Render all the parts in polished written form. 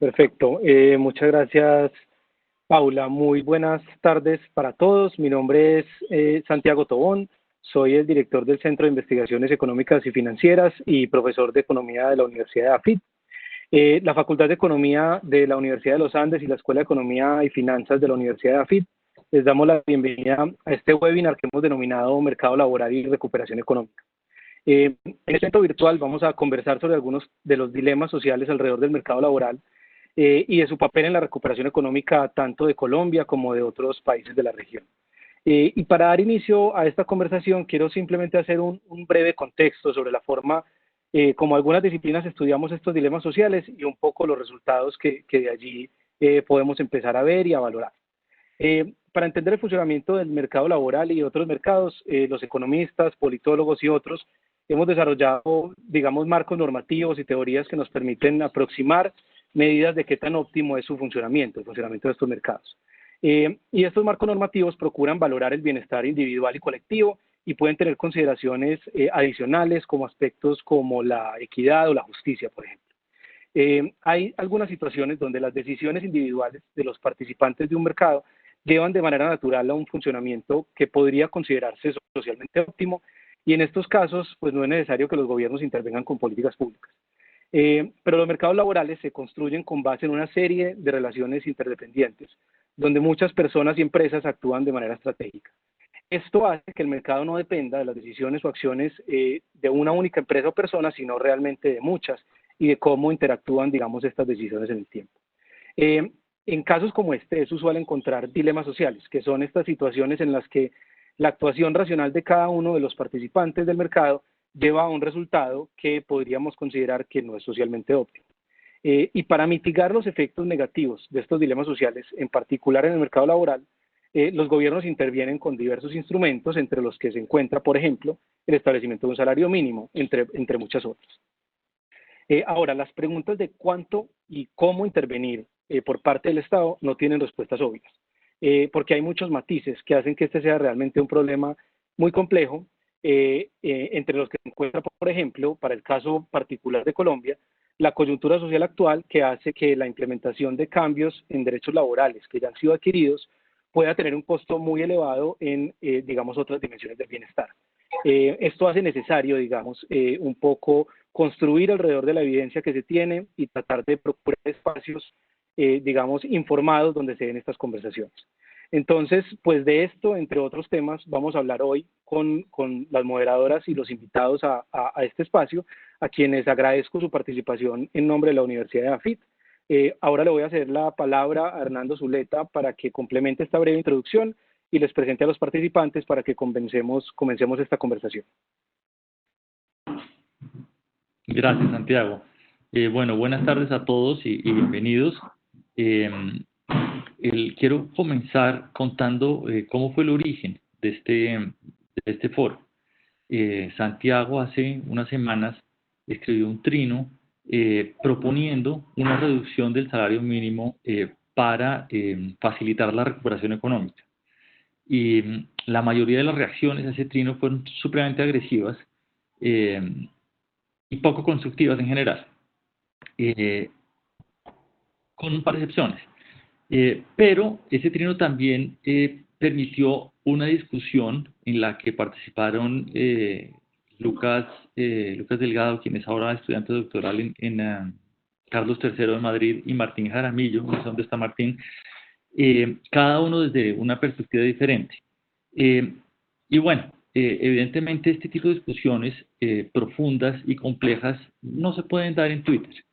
Perfecto. Muchas gracias, Paula. Muy buenas tardes para todos. Mi nombre es Santiago Tobón. Soy el director del Centro de Investigaciones Económicas y Financieras y profesor de Economía de la Universidad de AFIT. La Facultad de Economía de la Universidad de los Andes y la Escuela de Economía y Finanzas de la Universidad de AFIT les damos la bienvenida a este webinar que hemos denominado Mercado Laboral y Recuperación Económica. En este evento virtual vamos a conversar sobre algunos de los dilemas sociales alrededor del mercado laboral y de su papel en la recuperación económica tanto de Colombia como de otros países de la región. Y para dar inicio a esta conversación, quiero simplemente hacer un breve contexto sobre la forma como algunas disciplinas estudiamos estos dilemas sociales y un poco los resultados que de allí podemos empezar a ver y a valorar. Para entender el funcionamiento del mercado laboral y otros mercados, los economistas, politólogos y otros hemos desarrollado, digamos, marcos normativos y teorías que nos permiten aproximar medidas de qué tan óptimo es su funcionamiento, el funcionamiento de estos mercados. Y estos marcos normativos procuran valorar el bienestar individual y colectivo y pueden tener consideraciones adicionales como aspectos como la equidad o la justicia, por ejemplo. Hay algunas situaciones donde las decisiones individuales de los participantes de un mercado llevan de manera natural a un funcionamiento que podría considerarse socialmente óptimo y en estos casos pues no es necesario que los gobiernos intervengan con políticas públicas. Pero los mercados laborales se construyen con base en una serie de relaciones interdependientes, donde muchas personas y empresas actúan de manera estratégica. Esto hace que el mercado no dependa de las decisiones o acciones de una única empresa o persona, sino realmente de muchas y de cómo interactúan, digamos, estas decisiones en el tiempo. En casos como este es usual encontrar dilemas sociales, que son estas situaciones en las que la actuación racional de cada uno de los participantes del mercado lleva a un resultado que podríamos considerar que no es socialmente óptimo. Y para mitigar los efectos negativos de estos dilemas sociales, en particular en el mercado laboral, los gobiernos intervienen con diversos instrumentos, entre los que se encuentra, por ejemplo, el establecimiento de un salario mínimo, entre muchas otras. Ahora, las preguntas de cuánto y cómo intervenir por parte del Estado no tienen respuestas obvias, porque hay muchos matices que hacen que este sea realmente un problema muy complejo, entre los que se encuentra, por ejemplo, para el caso particular de Colombia, la coyuntura social actual que hace que la implementación de cambios en derechos laborales que ya han sido adquiridos pueda tener un costo muy elevado en, digamos, otras dimensiones del bienestar. Esto hace necesario, digamos, un poco construir alrededor de la evidencia que se tiene y tratar de procurar espacios, digamos, informados donde se den estas conversaciones. Entonces, pues de esto, entre otros temas, vamos a hablar hoy con las moderadoras y los invitados a este espacio, a quienes agradezco su participación en nombre de la Universidad de AFIT. Ahora le voy a ceder la palabra a Hernando Zuleta para que complemente esta breve introducción y les presente a los participantes para que comencemos esta conversación. Gracias, Santiago. Bueno, buenas tardes a todos y bienvenidos. Quiero comenzar contando cómo fue el origen de este foro. Santiago hace unas semanas escribió un trino proponiendo una reducción del salario mínimo para facilitar la recuperación económica. Y la mayoría de las reacciones a ese trino fueron supremamente agresivas y poco constructivas en general, con un par de excepciones. Pero ese trino también permitió una discusión en la que participaron Lucas Delgado, quien es ahora estudiante doctoral en Carlos III de Madrid, y Martín Jaramillo, no sé dónde está Martín, cada uno desde una perspectiva diferente. Y bueno, evidentemente este tipo de discusiones profundas y complejas no se pueden dar en Twitter,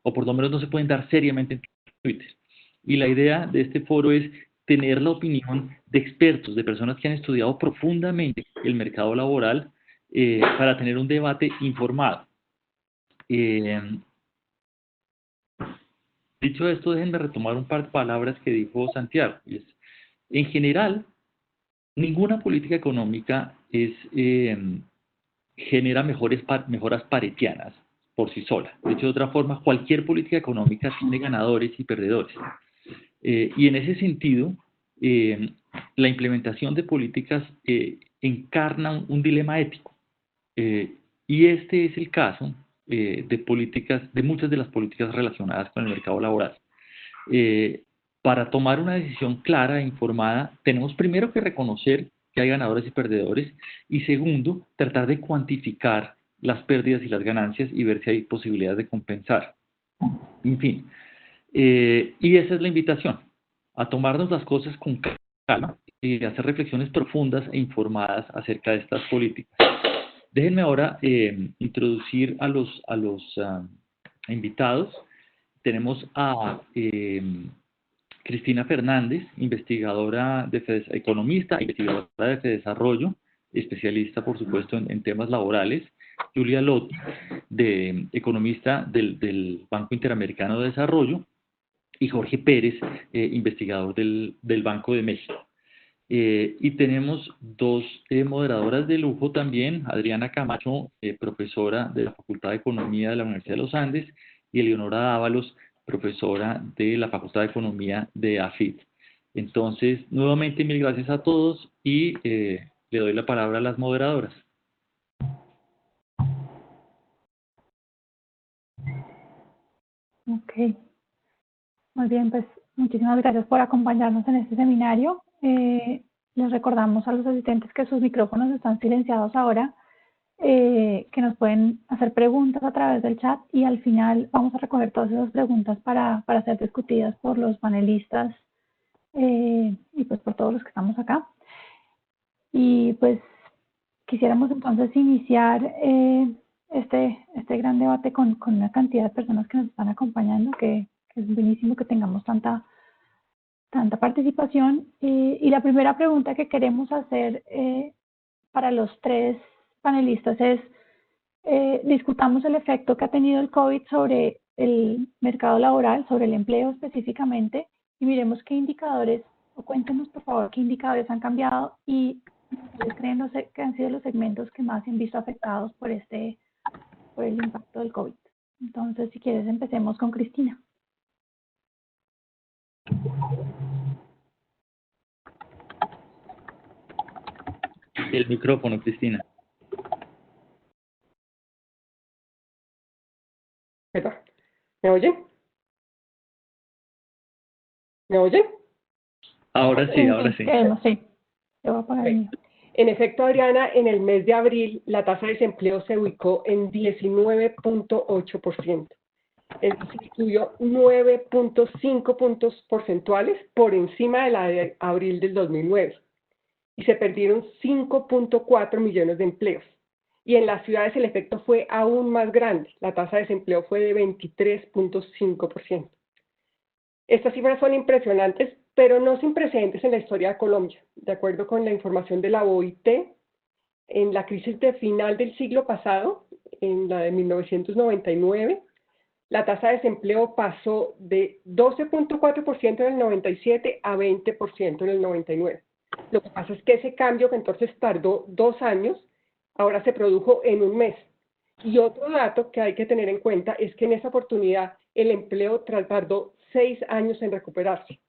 o por lo menos no se pueden dar seriamente en Twitter. Y la idea de este foro es tener la opinión de expertos, de personas que han estudiado profundamente el mercado laboral para tener un debate informado. Dicho esto, déjenme retomar un par de palabras que dijo Santiago. En general, ninguna política económica genera mejoras paretianas por sí sola. Dicho de otra forma, cualquier política económica tiene ganadores y perdedores. Y en ese sentido, la implementación de políticas encarna un dilema ético. Y este es el caso de muchas de las políticas relacionadas con el mercado laboral. Para tomar una decisión clara e informada, tenemos primero que reconocer que hay ganadores y perdedores, y segundo, tratar de cuantificar las pérdidas y las ganancias y ver si hay posibilidades de compensar. En fin, y esa es la invitación, a tomarnos las cosas con calma y hacer reflexiones profundas e informadas acerca de estas políticas. Déjenme ahora introducir a los invitados. Tenemos a Cristina Fernández, investigadora economista, investigadora de Fedesarrollo, especialista, por supuesto, en temas laborales. Julia Lotti, economista del Banco Interamericano de Desarrollo. Y Jorge Pérez, investigador del Banco de México. Y tenemos dos moderadoras de lujo también, Adriana Camacho, profesora de la Facultad de Economía de la Universidad de los Andes, y Eleonora Dávalos, profesora de la Facultad de Economía de AFIT. Entonces, nuevamente, mil gracias a todos y le doy la palabra a las moderadoras. Ok. Muy bien, pues muchísimas gracias por acompañarnos en este seminario. Les recordamos a los asistentes que sus micrófonos están silenciados ahora, que nos pueden hacer preguntas a través del chat y al final vamos a recoger todas esas preguntas para ser discutidas por los panelistas y pues por todos los que estamos acá. Y pues quisiéramos entonces iniciar este gran debate con una cantidad de personas que nos están acompañando, que es buenísimo que tengamos tanta participación. Y la primera pregunta que queremos hacer para los tres panelistas es, discutamos el efecto que ha tenido el COVID sobre el mercado laboral, sobre el empleo específicamente, y miremos qué indicadores, o cuéntenos por favor qué indicadores han cambiado y ¿cuáles creen que han sido los segmentos que más se han visto afectados por el impacto del COVID? Entonces, si quieres, empecemos con Cristina. El micrófono, Cristina. ¿Me oyen? ¿Me oyen? Ahora sí, ahora sí. Sí. Yo voy a apagar el mío. En efecto, Adriana, en el mes de abril la tasa de desempleo se ubicó en 19.8%. Es decir, subió 9.5 puntos porcentuales por encima de la de abril del 2009. Y se perdieron 5.4 millones de empleos. Y en las ciudades el efecto fue aún más grande. La tasa de desempleo fue de 23.5%. Estas cifras son impresionantes, pero no sin precedentes en la historia de Colombia. De acuerdo con la información de la OIT, en la crisis de final del siglo pasado, en la de 1999, la tasa de desempleo pasó de 12.4% en el 97 a 20% en el 99. Lo que pasa es que ese cambio, que entonces tardó 2 años, ahora se produjo en un mes. Y otro dato que hay que tener en cuenta es que en esa oportunidad el empleo tardó 6 años en recuperarse.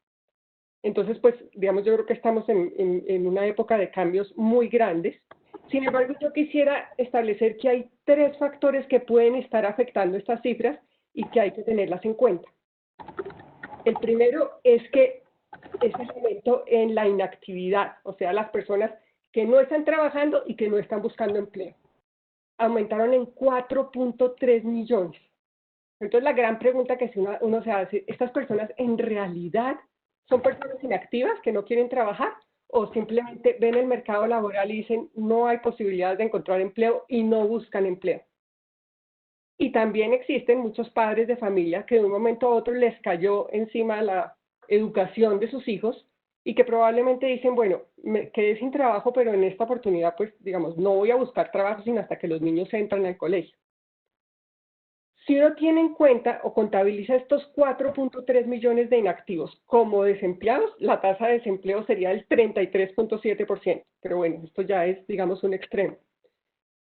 Entonces, pues, digamos, yo creo que estamos en una época de cambios muy grandes. Sin embargo, yo quisiera establecer que hay 3 factores que pueden estar afectando estas cifras y que hay que tenerlas en cuenta. El primero es que ese aumento en la inactividad, o sea, las personas que no están trabajando y que no están buscando empleo, aumentaron en 4.3 millones. Entonces, la gran pregunta que uno se hace, ¿estas personas en realidad son personas inactivas que no quieren trabajar o simplemente ven el mercado laboral y dicen no hay posibilidad de encontrar empleo y no buscan empleo? Y también existen muchos padres de familia que de un momento a otro les cayó encima la educación de sus hijos y que probablemente dicen, bueno, me quedé sin trabajo, pero en esta oportunidad, pues, digamos, no voy a buscar trabajo sino hasta que los niños entran al colegio. Si uno tiene en cuenta o contabiliza estos 4.3 millones de inactivos como desempleados, la tasa de desempleo sería del 33.7%. Pero bueno, esto ya es, digamos, un extremo.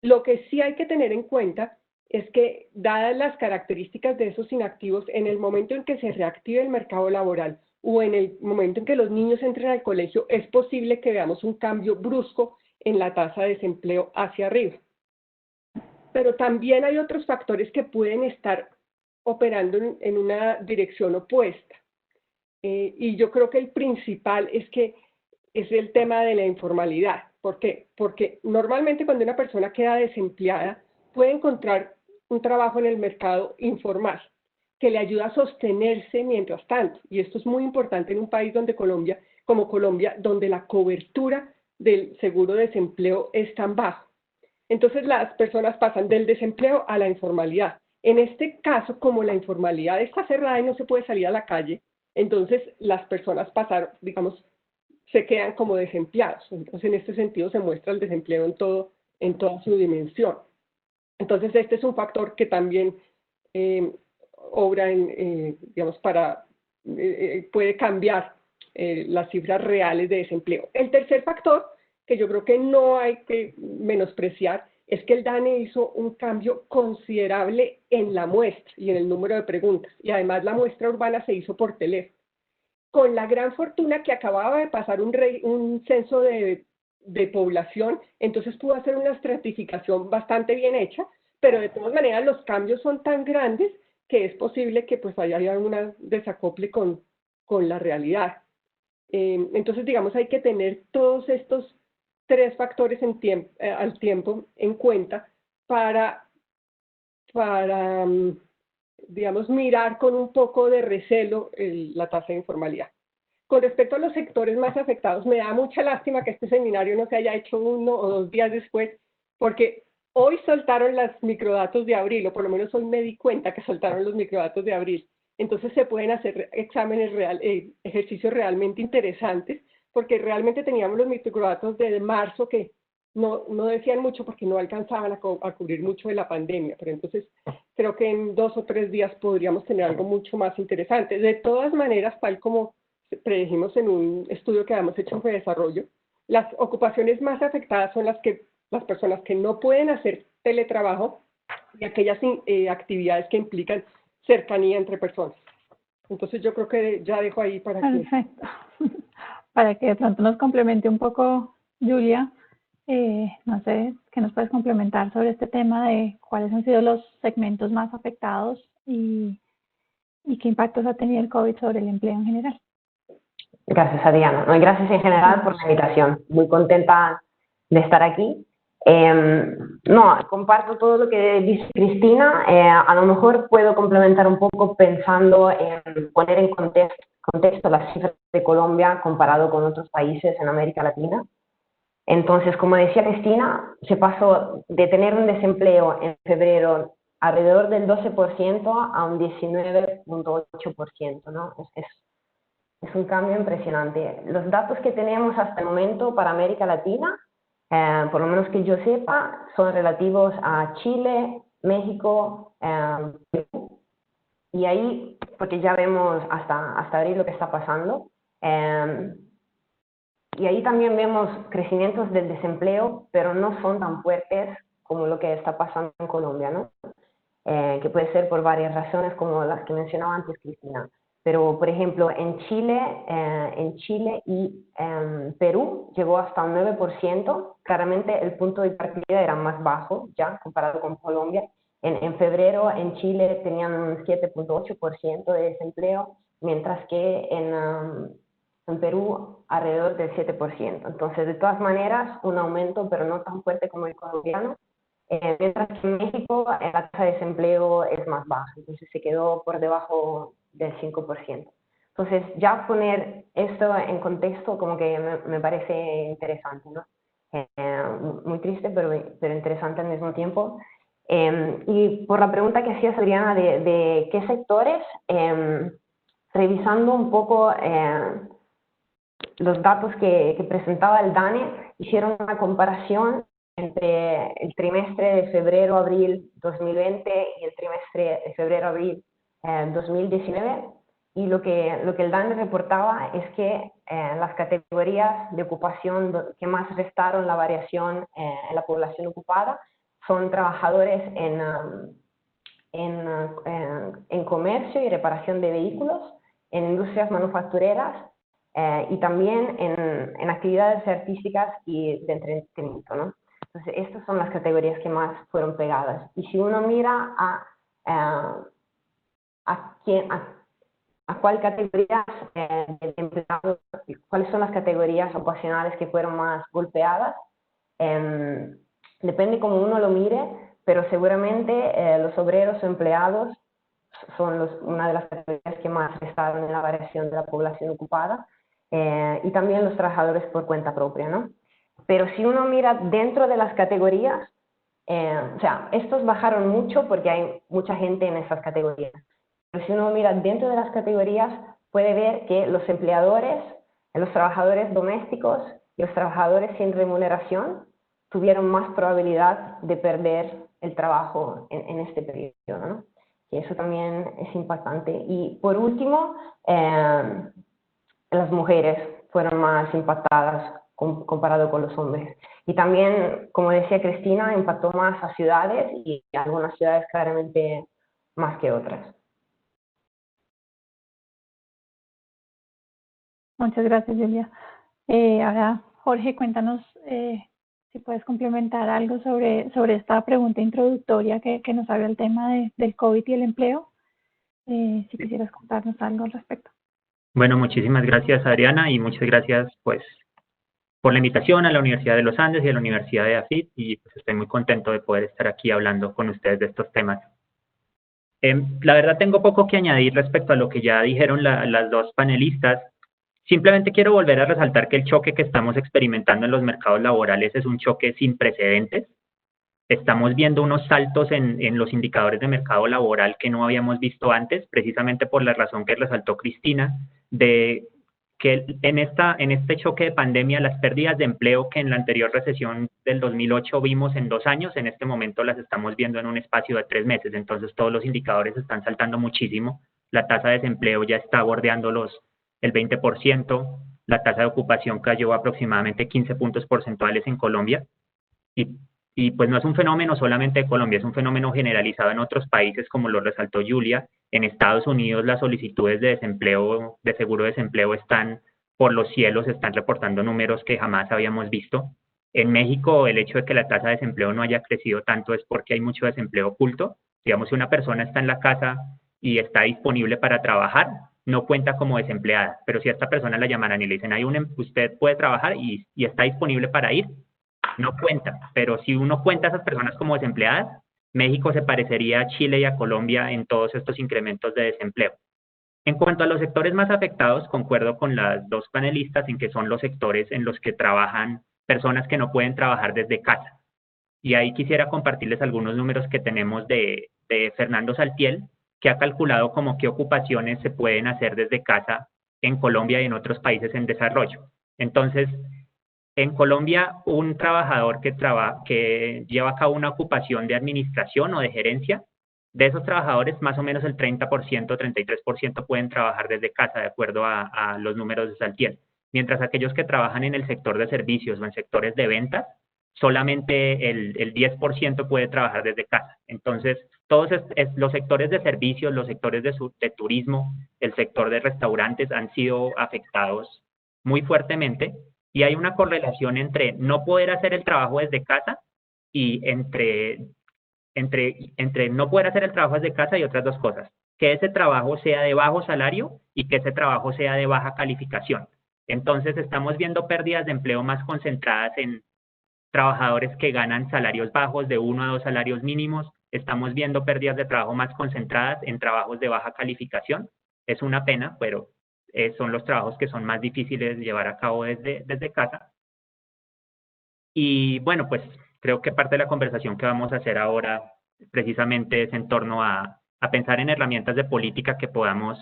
Lo que sí hay que tener en cuenta es que, dadas las características de esos inactivos, en el momento en que se reactive el mercado laboral o en el momento en que los niños entren al colegio, es posible que veamos un cambio brusco en la tasa de desempleo hacia arriba. pero también hay otros factores que pueden estar operando en una dirección opuesta. Y yo creo que el principal es el tema de la informalidad. ¿Por qué? Porque normalmente cuando una persona queda desempleada, puede encontrar un trabajo en el mercado informal que le ayuda a sostenerse mientras tanto. Y esto es muy importante en un país como Colombia, donde la cobertura del seguro de desempleo es tan bajo. Entonces las personas pasan del desempleo a la informalidad. En este caso, como la informalidad está cerrada y no se puede salir a la calle, entonces las personas se quedan como desempleados. Entonces en este sentido se muestra el desempleo en toda su dimensión. Entonces este es un factor que también obra puede cambiar las cifras reales de desempleo. El tercer factor, que yo creo que no hay que menospreciar, es que el DANE hizo un cambio considerable en la muestra y en el número de preguntas. Y además la muestra urbana se hizo por teléfono. Con la gran fortuna que acababa de pasar un censo de población, entonces pudo hacer una estratificación bastante bien hecha, pero de todas maneras los cambios son tan grandes que es posible que pues haya un desacople con la realidad. Entonces, digamos, hay que tener todos estos tres factores al tiempo en cuenta para digamos, mirar con un poco de recelo la tasa de informalidad. Con respecto a los sectores más afectados, me da mucha lástima que este seminario no se haya hecho 1 o 2 días después, porque hoy soltaron los microdatos de abril, o por lo menos hoy me di cuenta que soltaron los microdatos de abril. Entonces se pueden hacer ejercicios realmente interesantes, porque realmente teníamos los microdatos de marzo que no decían mucho porque no alcanzaban a cubrir mucho de la pandemia, pero entonces creo que en 2 o 3 días podríamos tener algo mucho más interesante. De todas maneras, tal como predijimos en un estudio que habíamos hecho en desarrollo, las ocupaciones más afectadas son las personas que no pueden hacer teletrabajo y aquellas actividades que implican cercanía entre personas. Entonces yo creo que ya dejo ahí para Perfecto. Para que de pronto nos complemente un poco, Julia, no sé, ¿qué nos puedes complementar sobre este tema de cuáles han sido los segmentos más afectados y qué impactos ha tenido el COVID sobre el empleo en general? Gracias a Diana, y gracias en general por la invitación. Muy contenta de estar aquí. Comparto todo lo que dice Cristina. A lo mejor puedo complementar un poco pensando en poner en contexto las cifras de Colombia comparado con otros países en América Latina. Entonces, como decía Cristina, se pasó de tener un desempleo en febrero alrededor del 12% a un 19.8%, ¿no? Es un cambio impresionante. Los datos que tenemos hasta el momento para América Latina, por lo menos que yo sepa, son relativos a Chile, México, Perú. Y ahí, porque ya vemos hasta abril lo que está pasando, y ahí también vemos crecimientos del desempleo, pero no son tan fuertes como lo que está pasando en Colombia, ¿no? Que puede ser por varias razones, como las que mencionaba antes Cristina. Pero, por ejemplo, en Chile y Perú llegó hasta un 9%. Claramente el punto de partida era más bajo ya comparado con Colombia. En febrero en Chile tenían un 7.8% de desempleo, mientras que en Perú alrededor del 7%. Entonces, de todas maneras, un aumento, pero no tan fuerte como el colombiano. Mientras que en México la tasa de desempleo es más baja, entonces se quedó por debajo del 5%. Entonces, ya poner esto en contexto como que me parece interesante, ¿no? Muy triste, pero interesante al mismo tiempo. Y por la pregunta que hacías, Adriana, de qué sectores, revisando un poco los datos que presentaba el DANE, hicieron una comparación entre el trimestre de febrero-abril 2020 y el trimestre de febrero-abril 2019, y lo que el DANE reportaba es que las categorías de ocupación que más restaron la variación en la población ocupada son trabajadores en comercio y reparación de vehículos, en industrias manufactureras y también en actividades artísticas y de entretenimiento, ¿no? Entonces, estas son las categorías que más fueron pegadas. Y si uno mira a cuál categorías de empleados, cuáles son las categorías ocupacionales que fueron más golpeadas, depende cómo uno lo mire, pero seguramente los obreros o empleados son una de las categorías que más estaban en la variación de la población ocupada, y también los trabajadores por cuenta propia, ¿no? Pero si uno mira dentro de las categorías, o sea, estos bajaron mucho porque hay mucha gente en esas categorías. Pero si uno mira dentro de las categorías, puede ver que los empleadores, los trabajadores domésticos y los trabajadores sin remuneración tuvieron más probabilidad de perder el trabajo en este periodo, ¿no? Y eso también es impactante. Y por último, las mujeres fueron más impactadas comparado con los hombres. Y también, como decía Cristina, impactó más a ciudades y a algunas ciudades claramente más que otras. Muchas gracias, Julia. Ahora, Jorge, cuéntanos si puedes complementar algo sobre esta pregunta introductoria que nos abre el tema del COVID y el empleo. Si quisieras contarnos algo al respecto. Bueno, muchísimas gracias, Adriana, y muchas gracias pues por la invitación a la Universidad de los Andes y a la Universidad de AFIT, y pues estoy muy contento de poder estar aquí hablando con ustedes de estos temas. La verdad tengo poco que añadir respecto a lo que ya dijeron las dos panelistas. Simplemente quiero volver a resaltar que el choque que estamos experimentando en los mercados laborales es un choque sin precedentes. Estamos viendo unos saltos en los indicadores de mercado laboral que no habíamos visto antes, precisamente por la razón que resaltó Cristina, de que en este choque de pandemia, las pérdidas de empleo que en la anterior recesión del 2008 vimos en 2 años, en este momento las estamos viendo en un espacio de 3 meses. Entonces todos los indicadores están saltando muchísimo. La tasa de desempleo ya está bordeando el 20%, la tasa de ocupación cayó aproximadamente 15 puntos porcentuales en Colombia, y pues no es un fenómeno solamente de Colombia, es un fenómeno generalizado en otros países, como lo resaltó Julia. En Estados Unidos las solicitudes de desempleo, de seguro de desempleo, están por los cielos, están reportando números que jamás habíamos visto. En México, el hecho de que la tasa de desempleo no haya crecido tanto es porque hay mucho desempleo oculto. Digamos, si una persona está en la casa y está disponible para trabajar, no cuenta como desempleada, pero si a esta persona la llamaran y le dicen, usted puede trabajar y está disponible para ir, no cuenta. Pero si uno cuenta a esas personas como desempleadas, México se parecería a Chile y a Colombia en todos estos incrementos de desempleo. En cuanto a los sectores más afectados, concuerdo con las dos panelistas en que son los sectores en los que trabajan personas que no pueden trabajar desde casa. Y ahí quisiera compartirles algunos números que tenemos de Fernando Saltiel, que ha calculado como qué ocupaciones se pueden hacer desde casa en Colombia y en otros países en desarrollo. Entonces, en Colombia, un trabajador que lleva a cabo una ocupación de administración o de gerencia, de esos trabajadores, más o menos el 30%, 33% pueden trabajar desde casa, de acuerdo a los números de Saltiel. Mientras aquellos que trabajan en el sector de servicios o en sectores de ventas, solamente el 10% puede trabajar desde casa. Entonces, todos los sectores de servicios, los sectores de turismo, el sector de restaurantes han sido afectados muy fuertemente, y hay una correlación entre no poder hacer el trabajo desde casa y entre no poder hacer el trabajo desde casa y otras dos cosas: que ese trabajo sea de bajo salario y que ese trabajo sea de baja calificación. Entonces estamos viendo pérdidas de empleo más concentradas en trabajadores que ganan salarios bajos, de 1 a 2 salarios mínimos. Estamos viendo pérdidas de trabajo más concentradas en trabajos de baja calificación. Es una pena, pero son los trabajos que son más difíciles de llevar a cabo desde casa. Y bueno, pues creo que parte de la conversación que vamos a hacer ahora precisamente es en torno a pensar en herramientas de política que podamos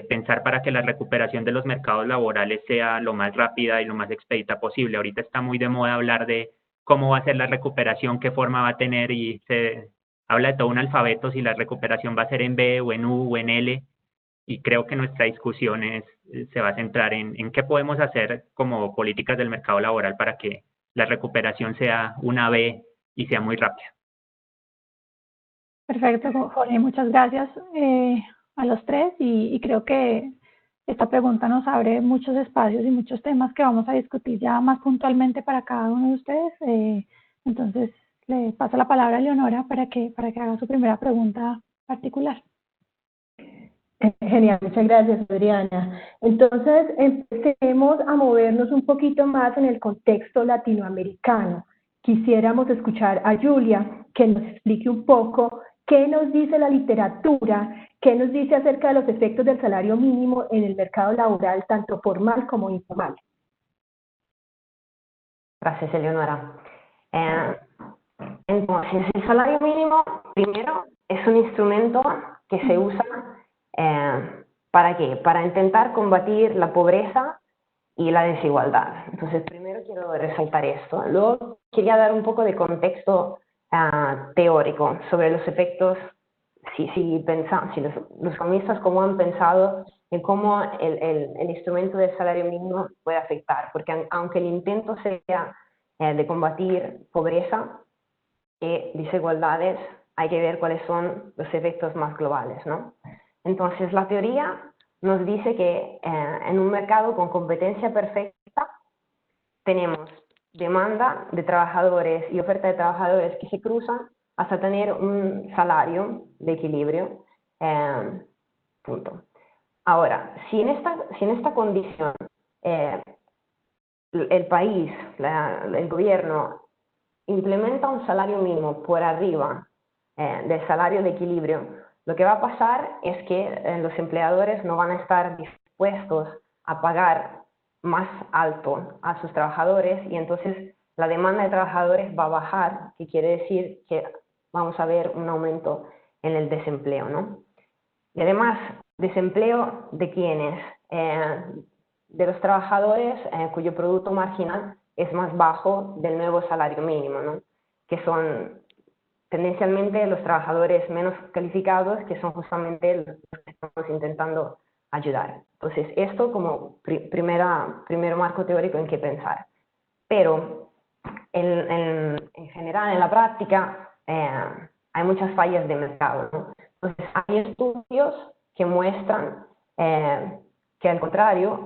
pensar para que la recuperación de los mercados laborales sea lo más rápida y lo más expedita posible. Ahorita está muy de moda hablar de cómo va a ser la recuperación, qué forma va a tener, y se habla de todo un alfabeto, si la recuperación va a ser en B o en U o en L. Y creo que nuestra discusión se va a centrar en qué podemos hacer como políticas del mercado laboral para que la recuperación sea una B y sea muy rápida. Perfecto, Jorge, muchas gracias a los tres, y creo que esta pregunta nos abre muchos espacios y muchos temas que vamos a discutir ya más puntualmente para cada uno de ustedes Entonces, le paso la palabra a Leonora para que haga su primera pregunta particular. Genial, muchas gracias, Adriana. Entonces, empecemos a movernos un poquito más en el contexto latinoamericano. Quisiéramos escuchar a Julia, que nos explique un poco qué nos dice la literatura, qué nos dice acerca de los efectos del salario mínimo en el mercado laboral, tanto formal como informal. Gracias, Eleonora. Entonces, el salario mínimo, primero, es un instrumento que se usa ¿para qué? Para intentar combatir la pobreza y la desigualdad. Entonces, primero quiero resaltar esto. Luego, quería dar un poco de contexto teórico sobre los efectos, si los economistas cómo han pensado en cómo el instrumento del salario mínimo puede afectar, porque aunque el intento sea de combatir pobreza y desigualdades, hay que ver cuáles son los efectos más globales, ¿no? Entonces, la teoría nos dice que en un mercado con competencia perfecta tenemos demanda de trabajadores y oferta de trabajadores que se cruzan hasta tener un salario de equilibrio. Punto. Ahora, si en esta condición el país, el gobierno, implementa un salario mínimo por arriba del salario de equilibrio, lo que va a pasar es que los empleadores no van a estar dispuestos a pagar más alto a sus trabajadores y entonces la demanda de trabajadores va a bajar, que quiere decir que vamos a ver un aumento en el desempleo, ¿no? Y además, ¿desempleo de quiénes? De los trabajadores cuyo producto marginal es más bajo del nuevo salario mínimo, ¿no? Que son tendencialmente los trabajadores menos calificados, que son justamente los que estamos intentando ayudar. Entonces, esto como primer marco teórico en que pensar. Pero, en general, en la práctica, hay muchas fallas de mercado, ¿no? Entonces, hay estudios que muestran que, al contrario,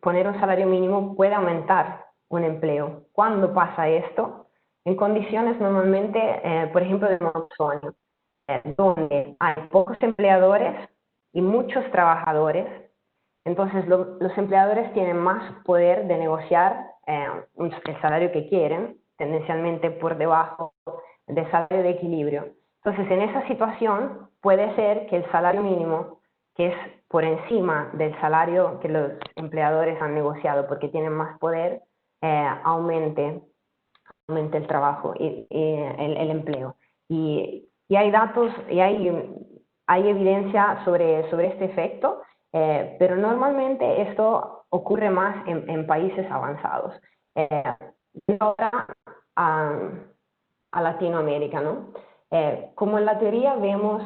poner un salario mínimo puede aumentar un empleo. ¿Cuándo pasa esto? En condiciones normalmente, por ejemplo, de monopolio, donde hay pocos empleadores y muchos trabajadores. Entonces, los empleadores tienen más poder de negociar el salario que quieren, tendencialmente por debajo del salario de equilibrio. Entonces, en esa situación, puede ser que el salario mínimo, que es por encima del salario que los empleadores han negociado porque tienen más poder, aumente el trabajo y el empleo. Y hay datos y hay evidencia sobre este efecto, pero normalmente esto ocurre más en países avanzados. Ahora a Latinoamérica, ¿no? Como en la teoría vemos,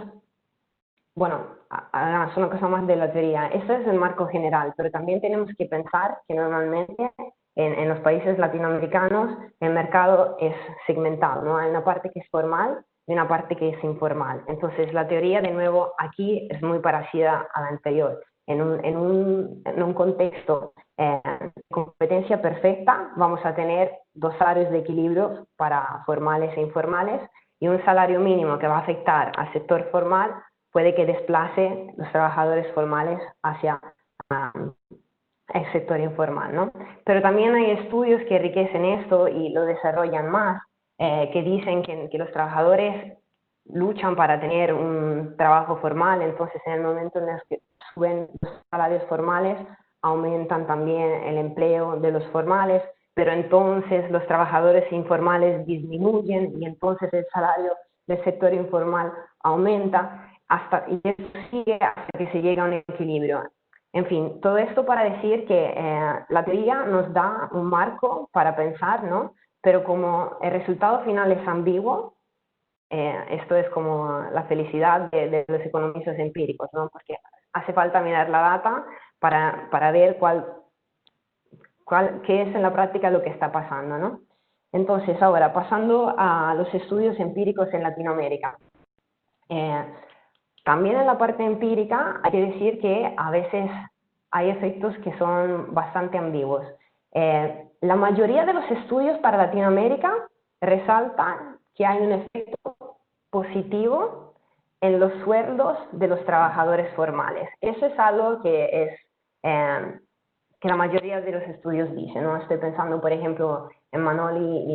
bueno, es una cosa más de la teoría, esto es el marco general, pero también tenemos que pensar que normalmente en los países latinoamericanos el mercado es segmentado, ¿no? Hay una parte que es formal y una parte que es informal. Entonces la teoría, de nuevo, aquí es muy parecida a la anterior. En un contexto de competencia perfecta vamos a tener dos salarios de equilibrio para formales e informales y un salario mínimo que va a afectar al sector formal puede que desplace los trabajadores formales hacia el sector informal, ¿no? Pero también hay estudios que enriquecen esto y lo desarrollan más, que dicen que los trabajadores luchan para tener un trabajo formal, entonces en el momento en el que suben los salarios formales, aumentan también el empleo de los formales, pero entonces los trabajadores informales disminuyen y entonces el salario del sector informal aumenta y eso sigue hasta que se llega a un equilibrio. En fin, todo esto para decir que la teoría nos da un marco para pensar, ¿no? Pero como el resultado final es ambiguo, esto es como la felicidad de los economistas empíricos, ¿no? Porque hace falta mirar la data para ver qué es en la práctica lo que está pasando, ¿no? Entonces, ahora, pasando a los estudios empíricos en Latinoamérica. También en la parte empírica hay que decir que a veces hay efectos que son bastante ambiguos. La mayoría de los estudios para Latinoamérica resaltan que hay un efecto positivo en los sueldos de los trabajadores formales. Eso es algo que que la mayoría de los estudios dicen, ¿no? Estoy pensando, por ejemplo, en Maloney,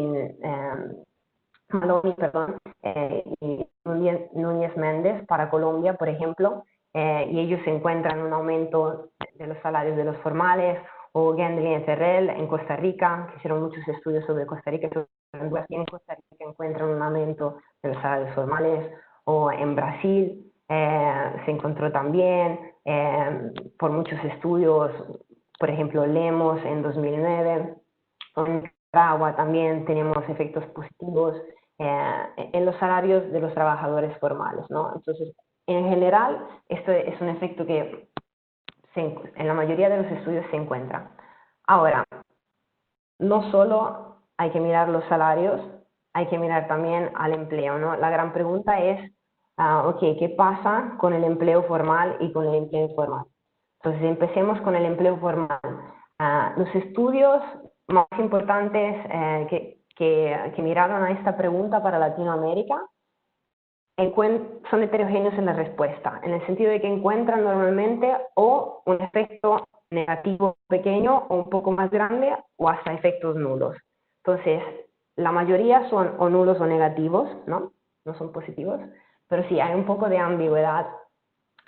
y Núñez Méndez para Colombia, por ejemplo, y ellos encuentran un aumento de los salarios de los formales, o Gendry y Ferrell en Costa Rica, que hicieron muchos estudios sobre Costa Rica, en Costa Rica encuentran un aumento de los salarios formales, o en Brasil se encontró también, por muchos estudios, por ejemplo, Lemos en 2009, en Nicaragua también tenemos efectos positivos en los salarios de los trabajadores formales, ¿no? Entonces, en general, esto es un efecto que en la mayoría de los estudios se encuentra. Ahora, no solo hay que mirar los salarios, hay que mirar también al empleo, ¿no? La gran pregunta es, ¿qué pasa con el empleo formal y con el empleo informal? Entonces, empecemos con el empleo formal. Los estudios más importantes que miraron a esta pregunta para Latinoamérica son heterogéneos en la respuesta, en el sentido de que encuentran normalmente o un efecto negativo pequeño o un poco más grande o hasta efectos nulos. Entonces, la mayoría son o nulos o negativos, ¿no? No son positivos, pero sí hay un poco de ambigüedad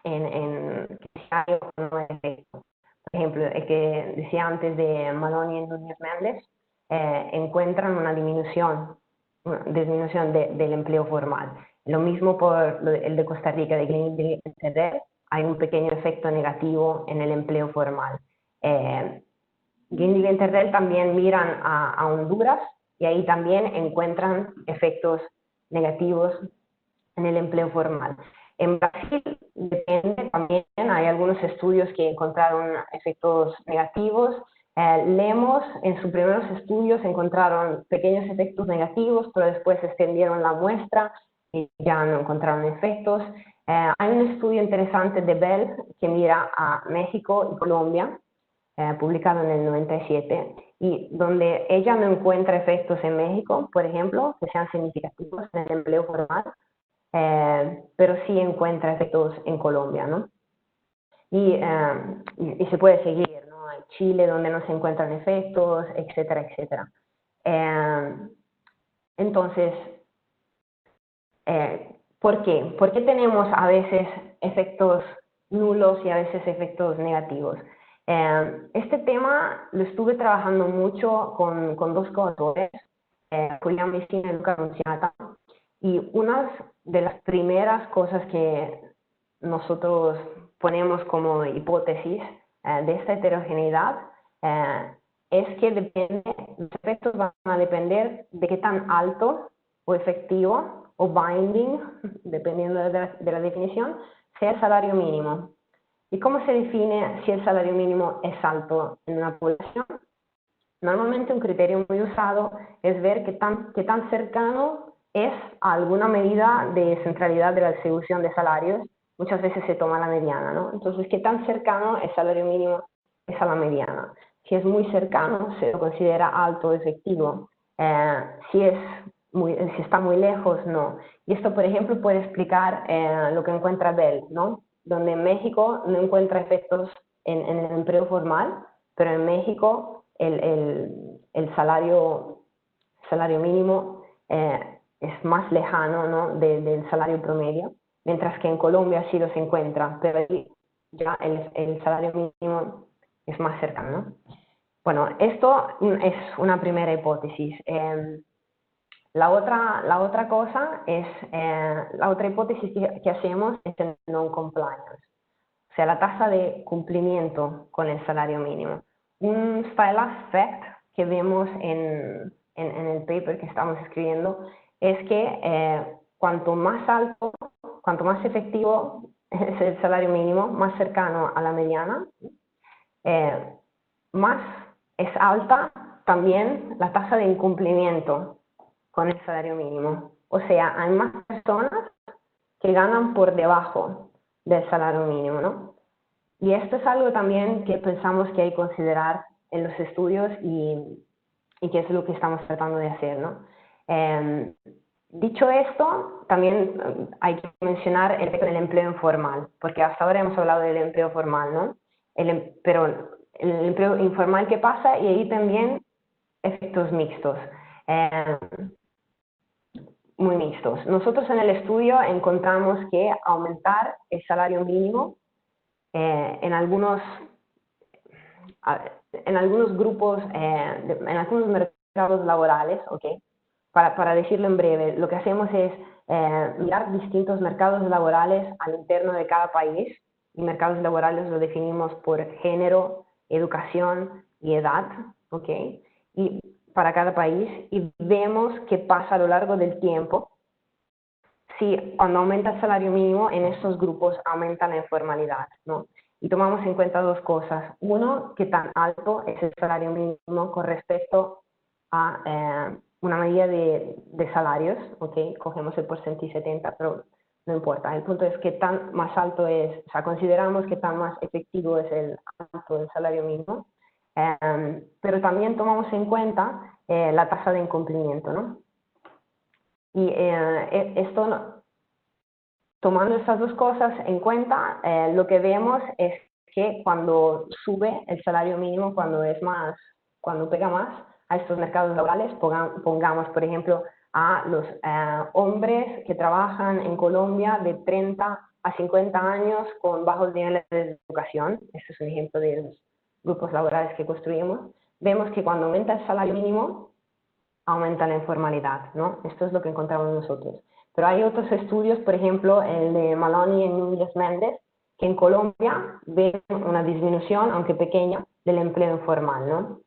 en si hay o no hay efecto. Por ejemplo, el que decía antes de Maloney y Núñez Méndez, encuentran una disminución del empleo formal. Lo mismo por el de Costa Rica, de Gendry y Ferrell, hay un pequeño efecto negativo en el empleo formal. Gendry y Ferrell también miran a Honduras y ahí también encuentran efectos negativos en el empleo formal. En Brasil depende también, hay algunos estudios que encontraron efectos negativos. Lemos, en sus primeros estudios encontraron pequeños efectos negativos, pero después extendieron la muestra y ya no encontraron efectos. Hay un estudio interesante de Bell que mira a México y Colombia, publicado en el 97, y donde ella no encuentra efectos en México, por ejemplo, que sean significativos en el empleo formal, pero sí encuentra efectos en Colombia, ¿no? Y se puede seguir, ¿no? Hay Chile donde no se encuentran efectos, etcétera, etcétera. Entonces, ¿por qué? ¿Por qué tenemos a veces efectos nulos y a veces efectos negativos? Este tema lo estuve trabajando mucho con dos coautores, Julián Messina y Luca Nunziata, y una de las primeras cosas que nosotros ponemos como hipótesis de esta heterogeneidad es que los efectos van a depender de qué tan alto o efectivo o binding, dependiendo de la definición, sea el salario mínimo. ¿Y cómo se define si el salario mínimo es alto en una población? Normalmente un criterio muy usado es ver qué tan cercano es a alguna medida de centralidad de la distribución de salarios. Muchas veces se toma la mediana, ¿no? Entonces, ¿qué tan cercano el salario mínimo es a la mediana? Si es muy cercano, se lo considera alto o efectivo. Si está muy lejos, no. Y esto, por ejemplo, puede explicar lo que encuentra Bell, ¿no? Donde en México no encuentra efectos en el empleo formal, pero en México el salario mínimo es más lejano, ¿no? del salario promedio, mientras que en Colombia sí los encuentra, pero ahí ya el salario mínimo es más cercano. Bueno, esto es una primera hipótesis. La otra cosa es, la otra hipótesis que hacemos es el non-compliance, o sea, la tasa de cumplimiento con el salario mínimo. Un style effect que vemos en el paper que estamos escribiendo es que cuanto más alto, cuanto más efectivo es el salario mínimo, más cercano a la mediana, más es alta también la tasa de incumplimiento con el salario mínimo. O sea, hay más personas que ganan por debajo del salario mínimo, ¿no? Y esto es algo también que pensamos que hay que considerar en los estudios y que es lo que estamos tratando de hacer, ¿no? Dicho esto, también hay que mencionar el efecto del empleo informal, porque hasta ahora hemos hablado del empleo formal, ¿no? Pero el empleo informal que pasa, y ahí también efectos mixtos, muy mixtos. Nosotros en el estudio encontramos que aumentar el salario mínimo en algunos grupos, en algunos mercados laborales, ¿ok? Para decirlo en breve, lo que hacemos es mirar distintos mercados laborales al interno de cada país, y mercados laborales lo definimos por género, educación y edad, ¿ok? Y para cada país, y vemos qué pasa a lo largo del tiempo. Si cuando aumenta el salario mínimo en estos grupos aumenta la informalidad, ¿no? Y tomamos en cuenta dos cosas. Uno, qué tan alto es el salario mínimo con respecto a una medida de salarios, ¿ok? Cogemos el porcentaje 70, pero no importa. El punto es que tan más alto es, o sea, consideramos que tan más efectivo es el alto del salario mínimo, pero también tomamos en cuenta la tasa de incumplimiento, ¿no? Y tomando estas dos cosas en cuenta, lo que vemos es que cuando sube el salario mínimo, cuando pega más a estos mercados laborales, pongamos, por ejemplo, a los hombres que trabajan en Colombia de 30 a 50 años con bajos niveles de educación, este es un ejemplo de los grupos laborales que construimos, vemos que cuando aumenta el salario mínimo, aumenta la informalidad, ¿no? Esto es lo que encontramos nosotros. Pero hay otros estudios, por ejemplo, el de Maloney y Núñez Méndez, que en Colombia ven una disminución, aunque pequeña, del empleo informal, ¿no?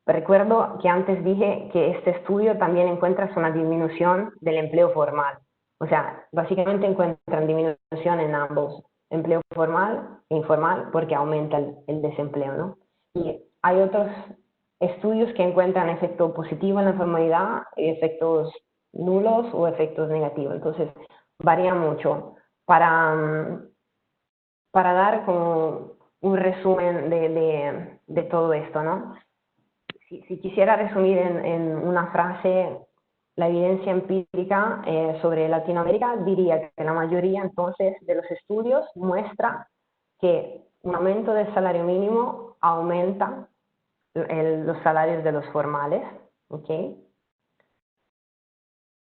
Recuerdo que antes dije que este estudio también encuentra una disminución del empleo formal. O sea, básicamente encuentran disminución en ambos, empleo formal e informal, porque aumenta el desempleo, ¿no? Y hay otros estudios que encuentran efecto positivo en la informalidad, efectos nulos o efectos negativos. Entonces, varía mucho. Para dar como un resumen de todo esto, ¿no? Si quisiera resumir en una frase la evidencia empírica sobre Latinoamérica, diría que la mayoría entonces de los estudios muestra que un aumento del salario mínimo aumenta los salarios de los formales, ¿ok?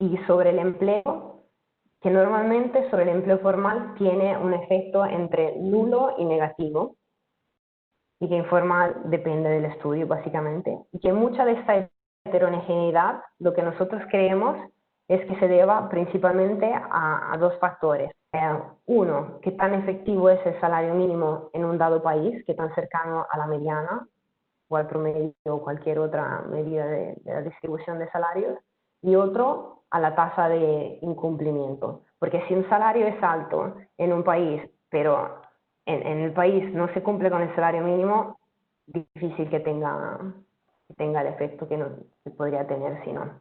Y sobre el empleo, que normalmente sobre el empleo formal tiene un efecto entre nulo y negativo, y que informal depende del estudio básicamente, y que mucha de esta heterogeneidad, lo que nosotros creemos es que se deba principalmente a dos factores. Uno, qué tan efectivo es el salario mínimo en un dado país, qué tan cercano a la mediana o al promedio o cualquier otra medida de la distribución de salarios, y otro, a la tasa de incumplimiento. Porque si un salario es alto en un país, pero en el país no se cumple con el salario mínimo, difícil que tenga el efecto que podría tener si no.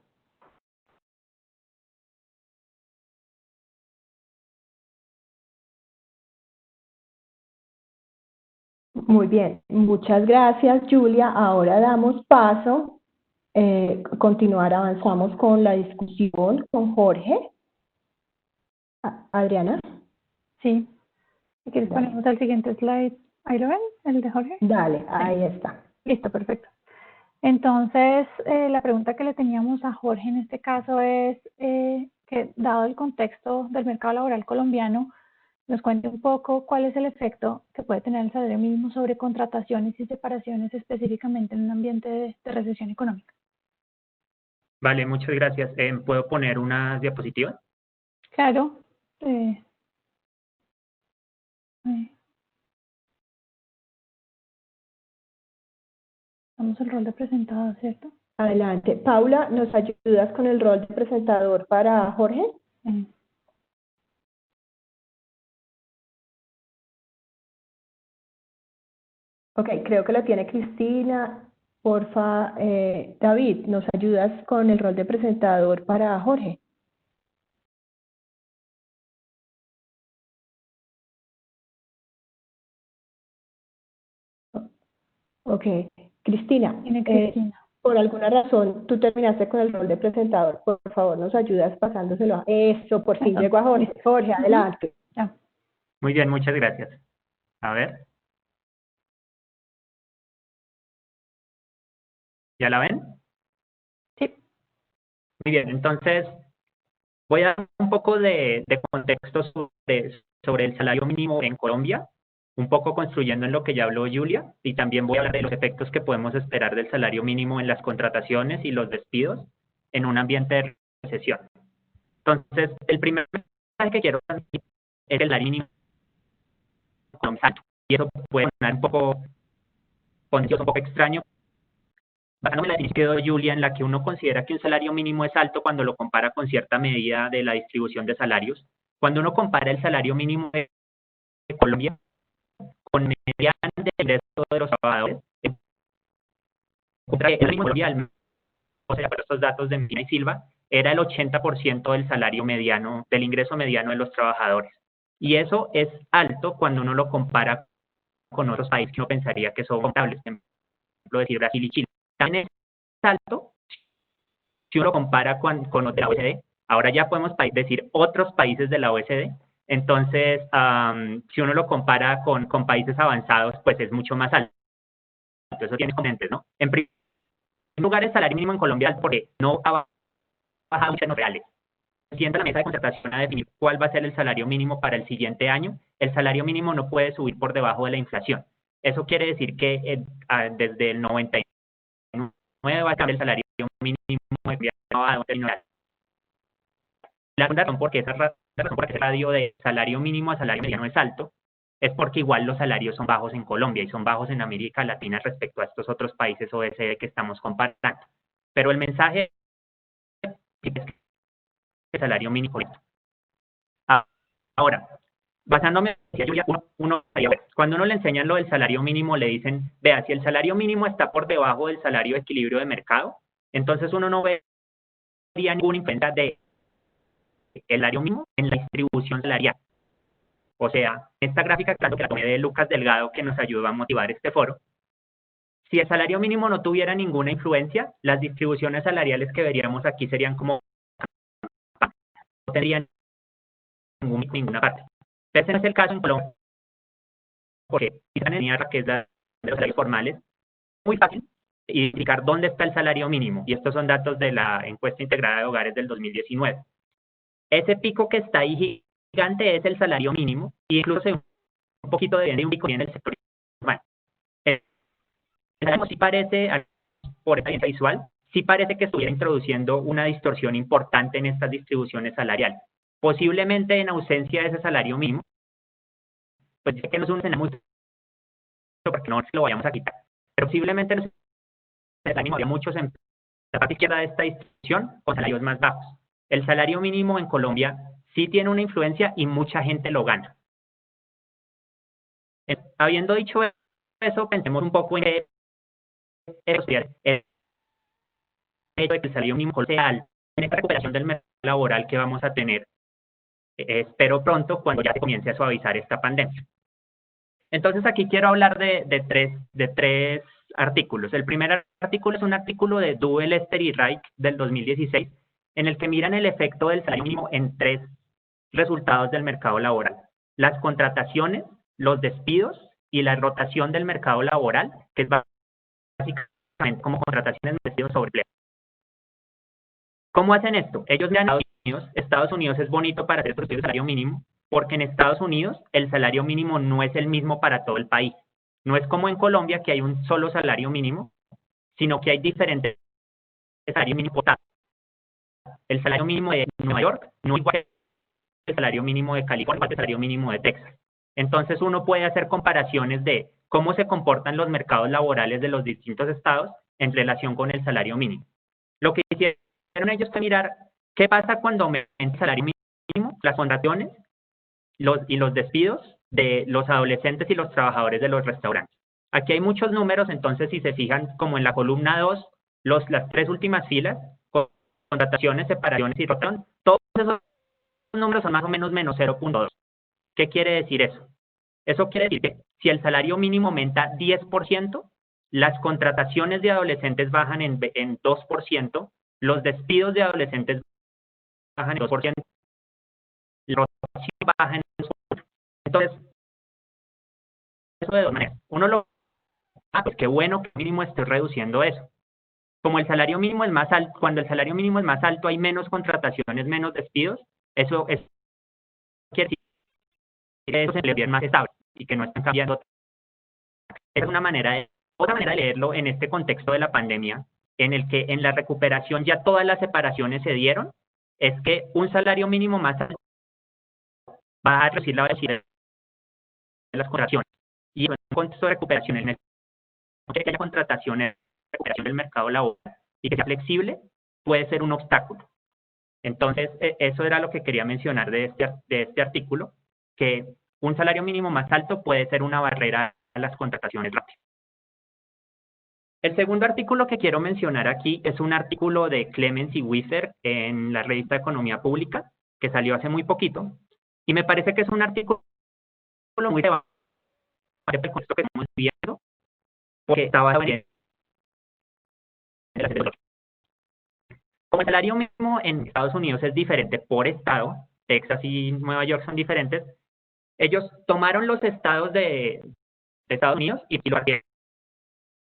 Muy bien, muchas gracias, Julia. Ahora damos paso, avanzamos con la discusión con Jorge. Adriana. Sí. Si quieres ponemos el siguiente slide. ¿Ahí lo ven? ¿El de Jorge? Dale, ahí está. Listo, perfecto. Entonces, la pregunta que le teníamos a Jorge en este caso es que, dado el contexto del mercado laboral colombiano, nos cuente un poco cuál es el efecto que puede tener el salario mínimo sobre contrataciones y separaciones específicamente en un ambiente de recesión económica. Vale, muchas gracias. ¿Puedo poner unas diapositivas? Claro. Damos el rol de presentador, ¿cierto? Adelante. Paula, ¿nos ayudas con el rol de presentador para Jorge? Ok, creo que lo tiene Cristina. Porfa, David, ¿nos ayudas con el rol de presentador para Jorge? Ok, Cristina. Tiene Cristina. por alguna razón tú terminaste con el rol de presentador, por favor nos ayudas pasándoselo a eso, por fin llegó a Jorge. Jorge, adelante. Ya. Muy bien, muchas gracias. A ver. ¿Ya la ven? Sí. Muy bien, entonces voy a dar un poco de contexto sobre el salario mínimo en Colombia, un poco construyendo en lo que ya habló Julia, y también voy a hablar de los efectos que podemos esperar del salario mínimo en las contrataciones y los despidos en un ambiente de recesión. Entonces, el primer mensaje que quiero transmitir es que el salario mínimo es alto, y eso puede sonar un poco extraño, basándome en la definición que dio Julia, en la que uno considera que un salario mínimo es alto cuando lo compara con cierta medida de la distribución de salarios. Cuando uno compara el salario mínimo de Colombia con median del ingreso de los trabajadores, el mínimo mundial, o sea, para estos datos de Medina y Silva, era el 80% del salario mediano, del ingreso mediano de los trabajadores. Y eso es alto cuando uno lo compara con otros países que uno pensaría que son comparables, por ejemplo, decir Brasil y Chile. También es alto si uno lo compara con los de la OECD. Ahora ya podemos decir otros países de la OECD. Entonces, si uno lo compara con países avanzados, pues es mucho más alto. Eso tiene componentes, ¿no? En primer lugar, el salario mínimo en Colombia es porque no ha bajado mucho en los reales. Siendo la mesa de concertación a definir cuál va a ser el salario mínimo para el siguiente año, el salario mínimo no puede subir por debajo de la inflación. Eso quiere decir que desde el 99 va a cambiar el salario mínimo la razón por qué ese radio de salario mínimo a salario mediano es alto es porque igual los salarios son bajos en Colombia y son bajos en América Latina respecto a estos otros países OECD que estamos comparando. Pero el mensaje es que el salario mínimo es alto. Ahora, basándome en Julia, cuando uno le enseñan lo del salario mínimo, le dicen, vea, si el salario mínimo está por debajo del salario de equilibrio de mercado, entonces uno no vería ninguna influencia de el salario mínimo en la distribución salarial. O sea, esta gráfica que la tomé de Lucas Delgado, que nos ayudó a motivar este foro, si el salario mínimo no tuviera ninguna influencia, las distribuciones salariales que veríamos aquí serían como no tendrían ninguna parte. Pero ese no es el caso en Colombia, porque esa línea que es la de los salarios formales, muy fácil identificar dónde está el salario mínimo, y estos son datos de la encuesta integrada de hogares del 2019. Ese pico que está ahí gigante es el salario mínimo, y incluso un poquito de un pico en el sector informal. Sí parece, por esta visual, sí parece que estuviera introduciendo una distorsión importante en estas distribuciones salariales. Posiblemente en ausencia de ese salario mínimo, pues dice que no es un escenario muy porque no lo vayamos a quitar, pero posiblemente no había muchos en la parte izquierda de esta distribución con salarios más bajos. El salario mínimo en Colombia sí tiene una influencia y mucha gente lo gana. Habiendo dicho eso, pensemos un poco en que el hecho de que el salario mínimo sea alto en esta recuperación del mercado laboral que vamos a tener, espero pronto, cuando ya se comience a suavizar esta pandemia. Entonces aquí quiero hablar de tres artículos. El primer artículo es un artículo de Duell, Lester y Reich del 2016, en el que miran el efecto del salario mínimo en tres resultados del mercado laboral: las contrataciones, los despidos y la rotación del mercado laboral, que es básicamente como contrataciones, despidos sobre empleo. ¿Cómo hacen esto? Ellos miran a Estados Unidos es bonito para hacer estudios de salario mínimo, porque en Estados Unidos el salario mínimo no es el mismo para todo el país. No es como en Colombia, que hay un solo salario mínimo, sino que hay diferentes salarios mínimos. El salario mínimo de Nueva York no es igual que el salario mínimo de California, igual que el salario mínimo de Texas. Entonces uno puede hacer comparaciones de cómo se comportan los mercados laborales de los distintos estados en relación con el salario mínimo. Lo que hicieron ellos fue mirar qué pasa cuando aumenta el salario mínimo, las contrataciones y los despidos de los adolescentes y los trabajadores de los restaurantes. Aquí hay muchos números, entonces si se fijan como en la columna 2, las tres últimas filas, contrataciones, separaciones y rotación, todos esos números son más o menos menos 0.2. ¿Qué quiere decir eso? Eso quiere decir que si el salario mínimo aumenta 10%, las contrataciones de adolescentes bajan en 2%, los despidos de adolescentes bajan en 2%, la rotación baja en 2%. Entonces, eso de dos maneras. Uno lo... pues qué bueno que mínimo esté reduciendo eso. Como el salario mínimo es más alto, cuando el salario mínimo es más alto hay menos contrataciones, menos despidos, eso quiere decir que eso es más estable y que no están cambiando. Es una manera otra manera de leerlo en este contexto de la pandemia, en el que en la recuperación ya todas las separaciones se dieron, es que un salario mínimo más alto va a reducir la velocidad de las contrataciones. Y en un contexto de recuperación, en el que haya contrataciones, recuperación del mercado laboral y que sea flexible, puede ser un obstáculo. Entonces, eso era lo que quería mencionar de este artículo, que un salario mínimo más alto puede ser una barrera a las contrataciones rápidas. El segundo artículo que quiero mencionar aquí es un artículo de Clemens y Wieser en la revista Economía Pública, que salió hace muy poquito, y me parece que es un artículo muy relevante para el contexto que estamos viviendo, porque está basado en como el salario mínimo en Estados Unidos es diferente por estado, Texas y Nueva York son diferentes, ellos tomaron los estados de Estados Unidos y lo partieron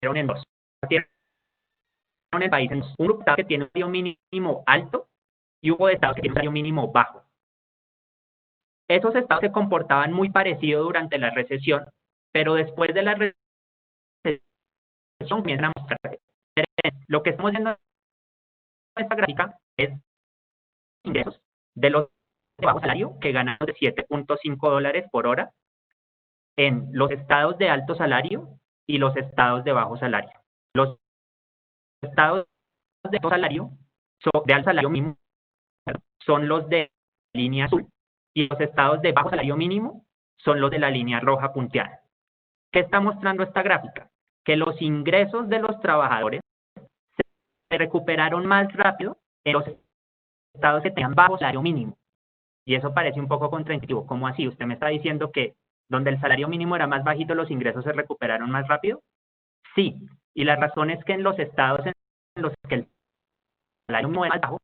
en dos. Partieron el país en un grupo que tiene un salario mínimo alto y hubo estados que tienen un salario mínimo bajo. Esos estados se comportaban muy parecido durante la recesión, pero después de la recesión comienzan a mostrar lo que estamos viendo en esta gráfica es ingresos de los de bajo salario que ganan de $7.5 por hora en los estados de alto salario y los estados de bajo salario. Los estados de alto salario, de alto salario mínimo, son los de línea azul y los estados de bajo salario mínimo son los de la línea roja punteada. ¿Qué está mostrando esta gráfica? Que los ingresos de los trabajadores se recuperaron más rápido en los estados que tenían bajo salario mínimo. Y eso parece un poco contraintuitivo. ¿Cómo así? ¿Usted me está diciendo que donde el salario mínimo era más bajito, los ingresos se recuperaron más rápido? Sí. Y la razón es que en los estados en los que el salario mínimo era más bajo,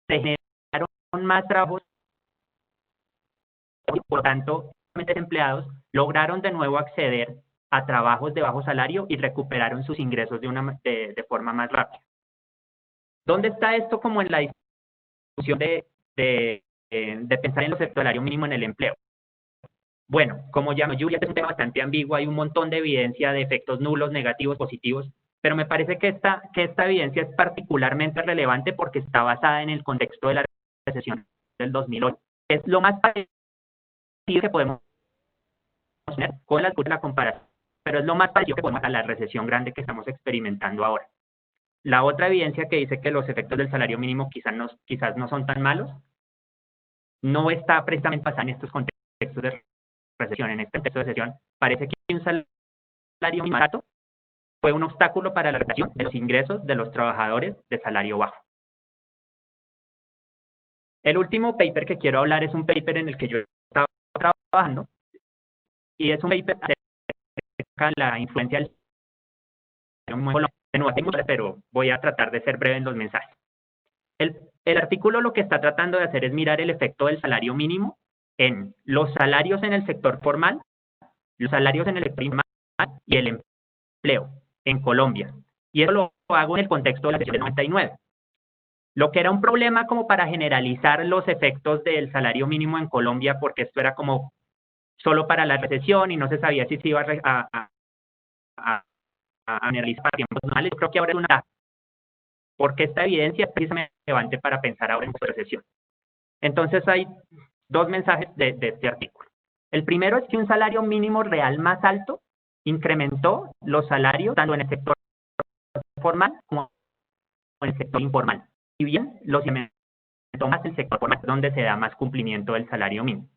se generaron más trabajos. Por tanto, los empleados lograron de nuevo acceder a trabajos de bajo salario y recuperaron sus ingresos de forma más rápida. ¿Dónde está esto como en la discusión de pensar en los efectos del salario mínimo en el empleo? Bueno, como ya Julia, es un tema bastante ambiguo, hay un montón de evidencia de efectos nulos, negativos, positivos, pero me parece que esta evidencia es particularmente relevante porque está basada en el contexto de la recesión del 2008. Es lo más parecido que podemos tener con la comparación, pero es lo más parecido que podemos a la recesión grande que estamos experimentando ahora. La otra evidencia que dice que los efectos del salario mínimo quizás no son tan malos, no está precisamente basada en estos contextos de recesión. En este contexto de recesión parece que un salario mínimo alto fue un obstáculo para la recuperación de los ingresos de los trabajadores de salario bajo. El último paper que quiero hablar es un paper en el que yo estaba trabajando y es un paper acerca de la influencia del salario mínimo. De nuevo, pero voy a tratar de ser breve en los mensajes. El artículo lo que está tratando de hacer es mirar el efecto del salario mínimo en los salarios en el sector formal, los salarios en el sector informal y el empleo en Colombia. Y eso lo hago en el contexto de la recesión del 99. Lo que era un problema como para generalizar los efectos del salario mínimo en Colombia, porque esto era como solo para la recesión y no se sabía si se iba a generalizar para tiempos normales. Creo que ahora es una... porque esta evidencia es precisamente relevante para pensar ahora en la recesión. Entonces hay dos mensajes de este artículo. El primero es que un salario mínimo real más alto incrementó los salarios tanto en el sector formal como en el sector informal. Y bien, los incrementó más el sector formal, donde se da más cumplimiento del salario mínimo.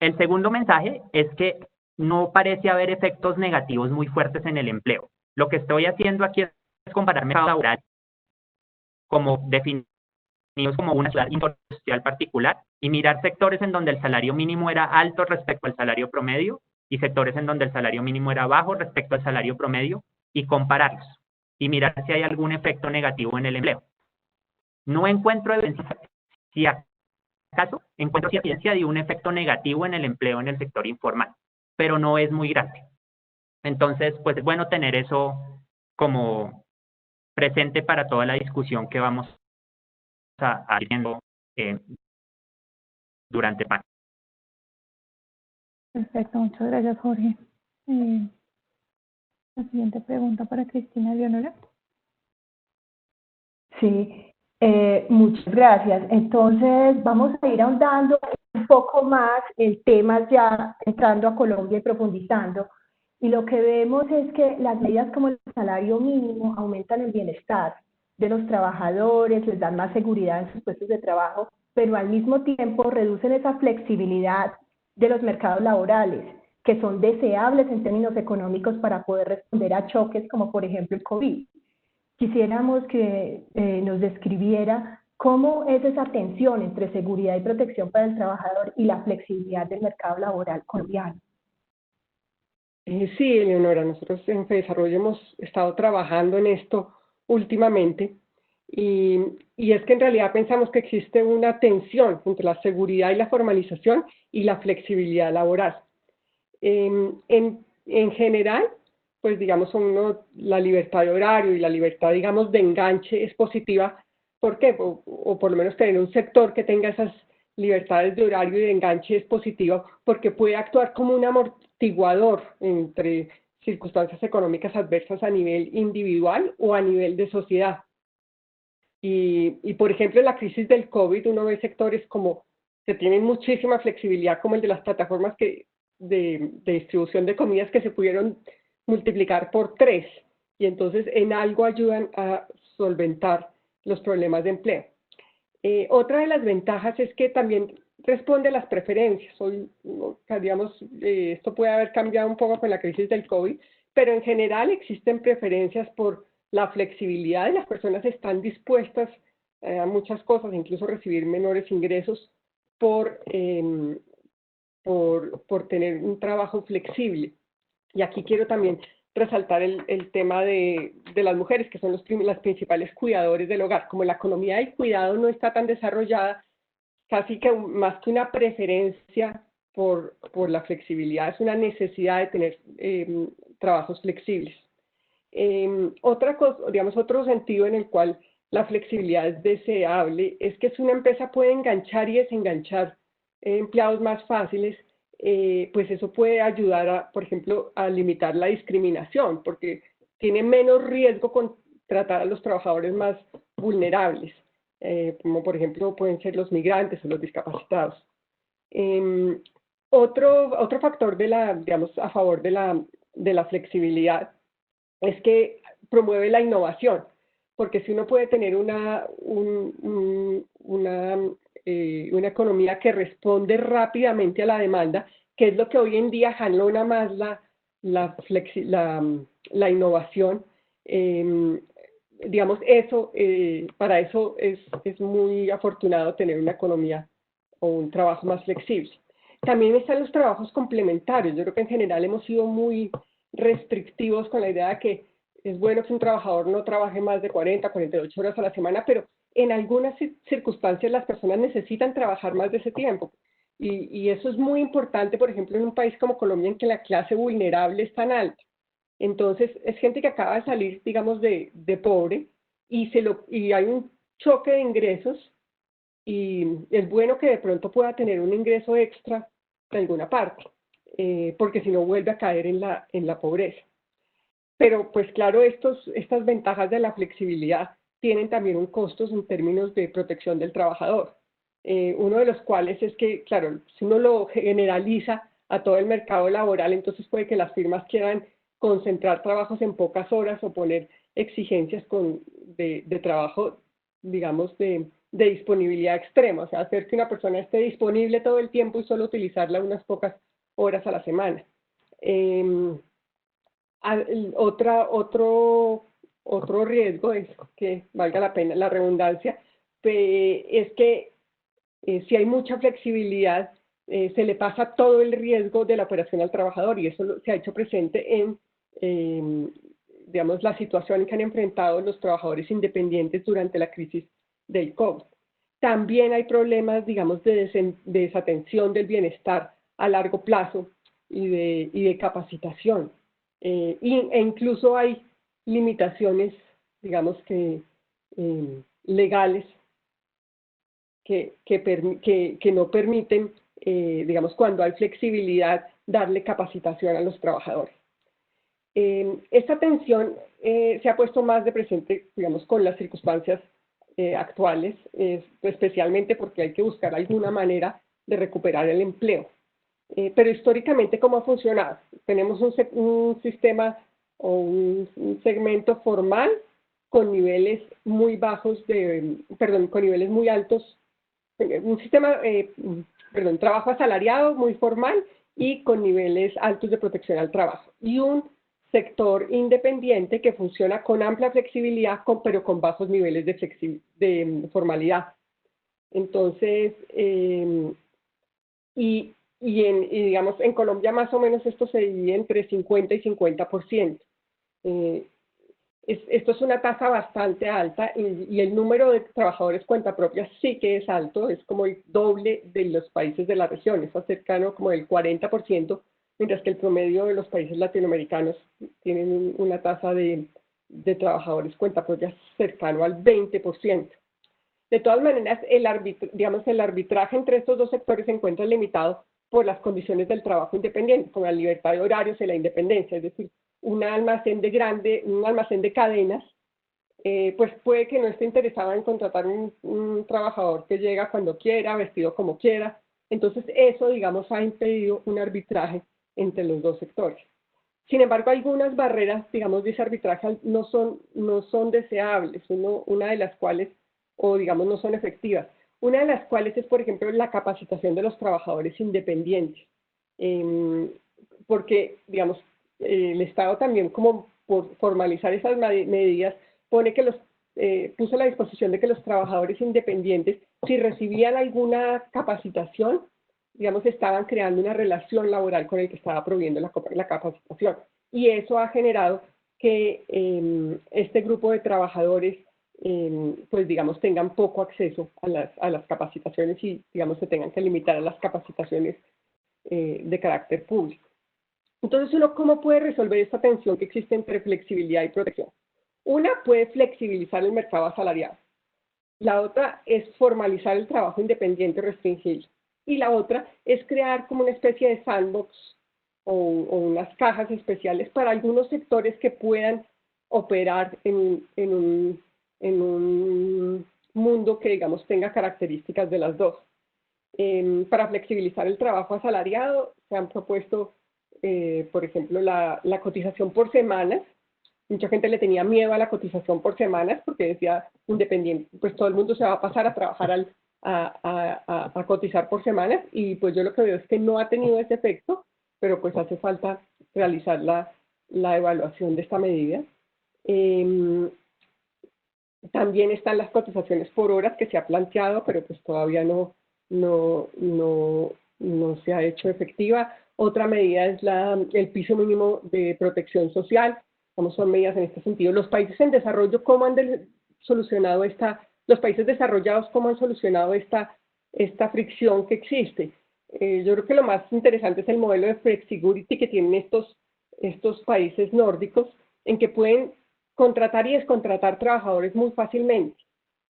El segundo mensaje es que no parece haber efectos negativos muy fuertes en el empleo. Lo que estoy haciendo aquí es comparar mercado laboral como definidos como una ciudad industrial particular y mirar sectores en donde el salario mínimo era alto respecto al salario promedio y sectores en donde el salario mínimo era bajo respecto al salario promedio y compararlos y mirar si hay algún efecto negativo en el empleo. No encuentro evidencia, si acaso encuentro evidencia de un efecto negativo en el empleo en el sector informal, pero no es muy grande. Entonces, pues es bueno tener eso como presente para toda la discusión que vamos a viendo durante el panel. Perfecto, muchas gracias, Jorge. La siguiente pregunta para Cristina Leonora. Sí, muchas gracias. Entonces, vamos a ir ahondando un poco más en temas ya entrando a Colombia y profundizando. Y lo que vemos es que las medidas como el salario mínimo aumentan el bienestar de los trabajadores, les dan más seguridad en sus puestos de trabajo, pero al mismo tiempo reducen esa flexibilidad de los mercados laborales, que son deseables en términos económicos para poder responder a choques como por ejemplo el COVID. Quisiéramos que nos describiera cómo es esa tensión entre seguridad y protección para el trabajador y la flexibilidad del mercado laboral colombiano. Sí, Eleonora, nosotros en FEDesarrollo hemos estado trabajando en esto últimamente y es que en realidad pensamos que existe una tensión entre la seguridad y la formalización y la flexibilidad laboral. En general, pues digamos, la libertad de horario y la libertad, digamos, de enganche es positiva. ¿Por qué? O por lo menos tener un sector que tenga esas libertades de horario y de enganche es positivo porque puede actuar como un amortiguador entre circunstancias económicas adversas a nivel individual o a nivel de sociedad. Y por ejemplo, en la crisis del COVID uno ve sectores como que tienen muchísima flexibilidad, como el de las plataformas de distribución de comidas que se pudieron multiplicar por 3 y entonces en algo ayudan a solventar los problemas de empleo. Otra de las ventajas es que también responde a las preferencias. Hoy, digamos, esto puede haber cambiado un poco con la crisis del COVID, pero en general existen preferencias por la flexibilidad y las personas están dispuestas a muchas cosas, incluso recibir menores ingresos por tener un trabajo flexible. Y aquí quiero también resaltar el tema de las mujeres, que son las principales cuidadores del hogar. Como la economía del cuidado no está tan desarrollada, casi que más que una preferencia por la flexibilidad, es una necesidad de tener trabajos flexibles. Otra cosa, digamos, otro sentido en el cual la flexibilidad es deseable es que si una empresa puede enganchar y desenganchar empleados más fáciles, pues eso puede ayudar, por ejemplo, a limitar la discriminación, porque tiene menos riesgo con tratar a los trabajadores más vulnerables, como por ejemplo pueden ser los migrantes o los discapacitados. Otro factor digamos, a favor de la flexibilidad es que promueve la innovación, porque si uno puede tener una economía que responde rápidamente a la demanda, que es lo que hoy en día jalona más la innovación, digamos, para eso es muy afortunado tener una economía o un trabajo más flexible. También están los trabajos complementarios. Yo creo que en general hemos sido muy restrictivos con la idea de que es bueno que un trabajador no trabaje más de 40, 48 horas a la semana, pero en algunas circunstancias las personas necesitan trabajar más de ese tiempo. Y eso es muy importante, por ejemplo, en un país como Colombia, en que la clase vulnerable es tan alta. Entonces, es gente que acaba de salir, digamos, de pobre y hay un choque de ingresos y es bueno que de pronto pueda tener un ingreso extra de alguna parte, porque si no vuelve a caer en la pobreza. Pero pues claro, estas ventajas de la flexibilidad tienen también un costo en términos de protección del trabajador. Uno de los cuales es que, claro, si uno lo generaliza a todo el mercado laboral, entonces puede que las firmas quieran concentrar trabajos en pocas horas o poner exigencias de trabajo, digamos, de disponibilidad extrema, o sea, hacer que una persona esté disponible todo el tiempo y solo utilizarla unas pocas horas a la semana. Otro riesgo es que, valga la pena la redundancia, es que si hay mucha flexibilidad, se le pasa todo el riesgo de la operación al trabajador, y eso se ha hecho presente en, digamos, la situación que han enfrentado los trabajadores independientes durante la crisis del COVID. También hay problemas, digamos, de desatención del bienestar a largo plazo y de capacitación. E incluso hay limitaciones, digamos, legales que no permiten, digamos, cuando hay flexibilidad, darle capacitación a los trabajadores. Esta tensión se ha puesto más de presente, digamos, con las circunstancias actuales, especialmente porque hay que buscar alguna manera de recuperar el empleo. Pero históricamente, ¿cómo ha funcionado? Tenemos un sistema o un segmento formal con niveles muy bajos con niveles muy altos, un sistema, trabajo asalariado muy formal y con niveles altos de protección al trabajo. Y un sector independiente que funciona con amplia flexibilidad, pero con bajos niveles de formalidad. Entonces, digamos, en Colombia más o menos esto se divide entre 50 y 50%. Esto es una tasa bastante alta, y el número de trabajadores cuenta propia sí que es alto, es como el doble de los países de la región, es cercano como del 40%, mientras que el promedio de los países latinoamericanos tienen una tasa de trabajadores cuenta propia cercano al 20%. De todas maneras, el arbitraje entre estos dos sectores se encuentra limitado por las condiciones del trabajo independiente, como la libertad de horarios y la independencia, es decir, un almacén de cadenas, pues puede que no esté interesado en contratar un trabajador que llega cuando quiera, vestido como quiera. Entonces eso, digamos, ha impedido un arbitraje entre los dos sectores. Sin embargo, algunas barreras, digamos, de ese arbitraje no son deseables, una de las cuales, o digamos, no son efectivas. Una de las cuales es, por ejemplo, la capacitación de los trabajadores independientes. Porque, digamos, el Estado también, como por formalizar esas medidas, puso a la disposición de que los trabajadores independientes, si recibían alguna capacitación, digamos, estaban creando una relación laboral con el que estaba proveyendo la capacitación. Y eso ha generado que este grupo de trabajadores, pues, digamos, tengan poco acceso a las capacitaciones y, digamos, se tengan que limitar a las capacitaciones de carácter público. Entonces, ¿cómo puede resolver esta tensión que existe entre flexibilidad y protección? Una, puede flexibilizar el mercado asalariado. La otra es formalizar el trabajo independiente restringido. Y la otra es crear como una especie de sandbox o unas cajas especiales para algunos sectores que puedan operar en un mundo que, digamos, tenga características de las dos. Para flexibilizar el trabajo asalariado se han propuesto, por ejemplo, la cotización por semanas. Mucha gente le tenía miedo a la cotización por semanas porque decía, independiente, pues todo el mundo se va a pasar a trabajar a cotizar por semanas, y pues yo lo que veo es que no ha tenido ese efecto, pero pues hace falta realizar la evaluación de esta medida. También están las cotizaciones por horas que se ha planteado, pero pues todavía no se ha hecho efectiva. Otra medida es el piso mínimo de protección social. ¿Cómo son medidas en este sentido? Los países en desarrollo, ¿cómo han solucionado los países desarrollados, cómo han solucionado esta fricción que existe? Yo creo que lo más interesante es el modelo de flexigurity que tienen estos países nórdicos, en que pueden contratar y descontratar trabajadores muy fácilmente,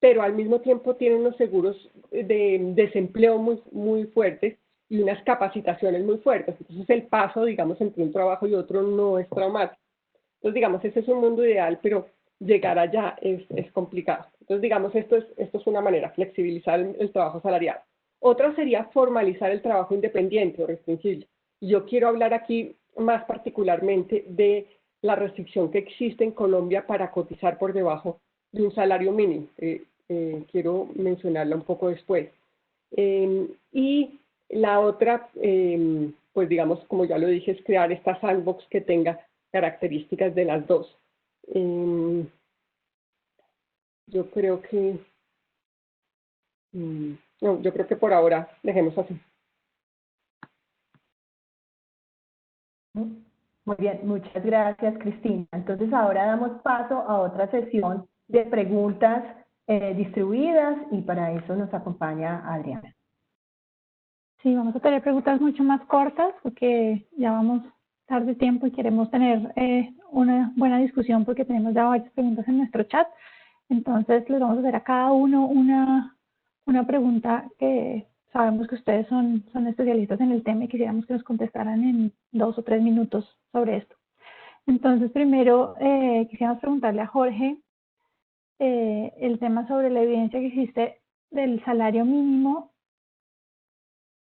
pero al mismo tiempo tienen unos seguros de desempleo muy, muy fuertes y unas capacitaciones muy fuertes. Entonces el paso, digamos, entre un trabajo y otro no es traumático. Entonces, digamos, ese es un mundo ideal, pero llegar allá es complicado. Entonces, digamos, esto es una manera, flexibilizar el trabajo asalariado. Otra sería formalizar el trabajo independiente o restringirlo. Yo quiero hablar aquí más particularmente de la restricción que existe en Colombia para cotizar por debajo de un salario mínimo. Quiero mencionarla un poco después. Y la otra, pues digamos, como ya lo dije, es crear esta sandbox que tenga características de las dos. Yo creo que no, yo creo que por ahora dejemos así. Muy bien, muchas gracias, Cristina. Entonces ahora damos paso a otra sesión de preguntas distribuidas y para eso nos acompaña Adriana. Sí, vamos a tener preguntas mucho más cortas porque ya vamos tarde de tiempo y queremos tener una buena discusión porque tenemos ya varias preguntas en nuestro chat. Entonces les vamos a hacer a cada uno una pregunta que sabemos que ustedes son especialistas en el tema y quisiéramos que nos contestaran en 2 o 3 minutos sobre esto. Entonces, primero quisiéramos preguntarle a Jorge el tema sobre la evidencia que existe del salario mínimo,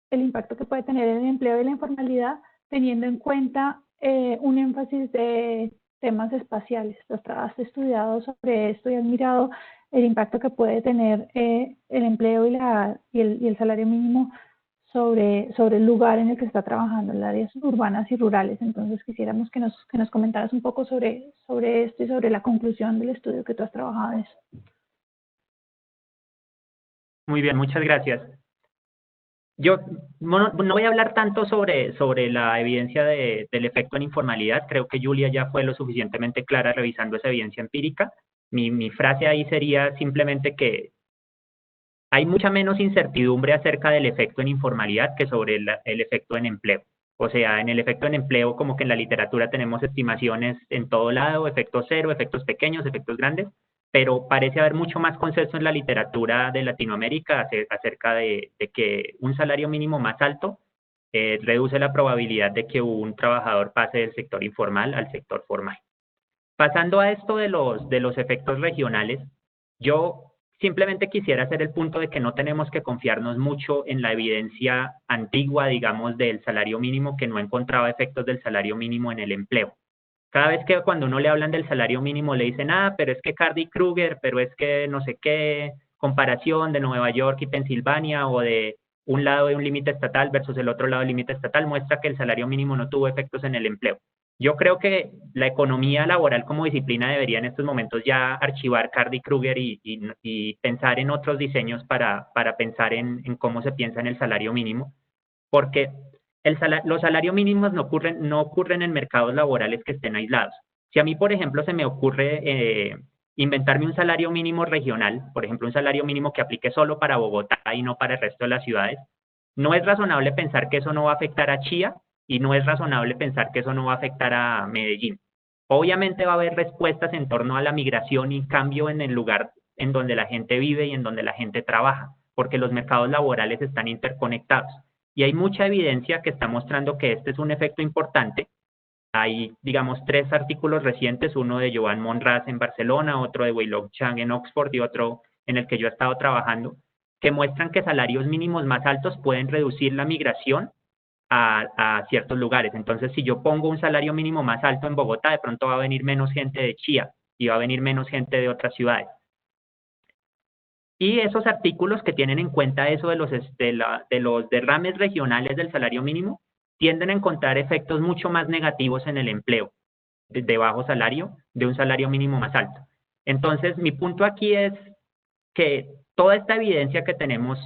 el impacto que puede tener en el empleo y la informalidad, teniendo en cuenta un énfasis de temas espaciales. Has estudiado sobre esto y has mirado el impacto que puede tener el empleo y el salario mínimo sobre el lugar en el que se está trabajando, en las áreas urbanas y rurales. Entonces quisiéramos que nos comentaras un poco sobre esto y sobre la conclusión del estudio que tú has trabajado en eso. Muy bien, muchas gracias. Yo no voy a hablar tanto sobre la evidencia del efecto en informalidad. Creo que Julia ya fue lo suficientemente clara revisando esa evidencia empírica. Mi frase ahí sería simplemente que hay mucha menos incertidumbre acerca del efecto en informalidad que sobre el efecto en empleo. O sea, en el efecto en empleo, como que en la literatura tenemos estimaciones en todo lado, efectos cero, efectos pequeños, efectos grandes, pero parece haber mucho más consenso en la literatura de Latinoamérica acerca de que un salario mínimo más alto reduce la probabilidad de que un trabajador pase del sector informal al sector formal. Pasando a esto de los efectos regionales, yo simplemente quisiera hacer el punto de que no tenemos que confiarnos mucho en la evidencia antigua, digamos, del salario mínimo, que no encontraba efectos del salario mínimo en el empleo. Cada vez que cuando uno le hablan del salario mínimo le dicen, pero es que Cardy-Kruger, pero es que no sé qué, comparación de Nueva York y Pensilvania o de un lado de un límite estatal versus el otro lado del límite estatal, muestra que el salario mínimo no tuvo efectos en el empleo. Yo creo que la economía laboral como disciplina debería en estos momentos ya archivar Cardy-Kruger y pensar en otros diseños para pensar en cómo se piensa en el salario mínimo, porque los salarios mínimos no ocurren en mercados laborales que estén aislados. Si a mí, por ejemplo, se me ocurre inventarme un salario mínimo regional, por ejemplo, un salario mínimo que aplique solo para Bogotá y no para el resto de las ciudades, no es razonable pensar que eso no va a afectar a Chía y no es razonable pensar que eso no va a afectar a Medellín. Obviamente va a haber respuestas en torno a la migración y cambio en el lugar en donde la gente vive y en donde la gente trabaja, porque los mercados laborales están interconectados. Y hay mucha evidencia que está mostrando que este es un efecto importante. Hay, digamos, 3 artículos recientes, uno de Joan Monraz en Barcelona, otro de Wei-Lock Chang en Oxford y otro en el que yo he estado trabajando, que muestran que salarios mínimos más altos pueden reducir la migración a ciertos lugares. Entonces, si yo pongo un salario mínimo más alto en Bogotá, de pronto va a venir menos gente de Chía y va a venir menos gente de otras ciudades. Y esos artículos que tienen en cuenta eso de los derrames regionales del salario mínimo tienden a encontrar efectos mucho más negativos en el empleo de bajo salario de un salario mínimo más alto. Entonces, mi punto aquí es que toda esta evidencia que tenemos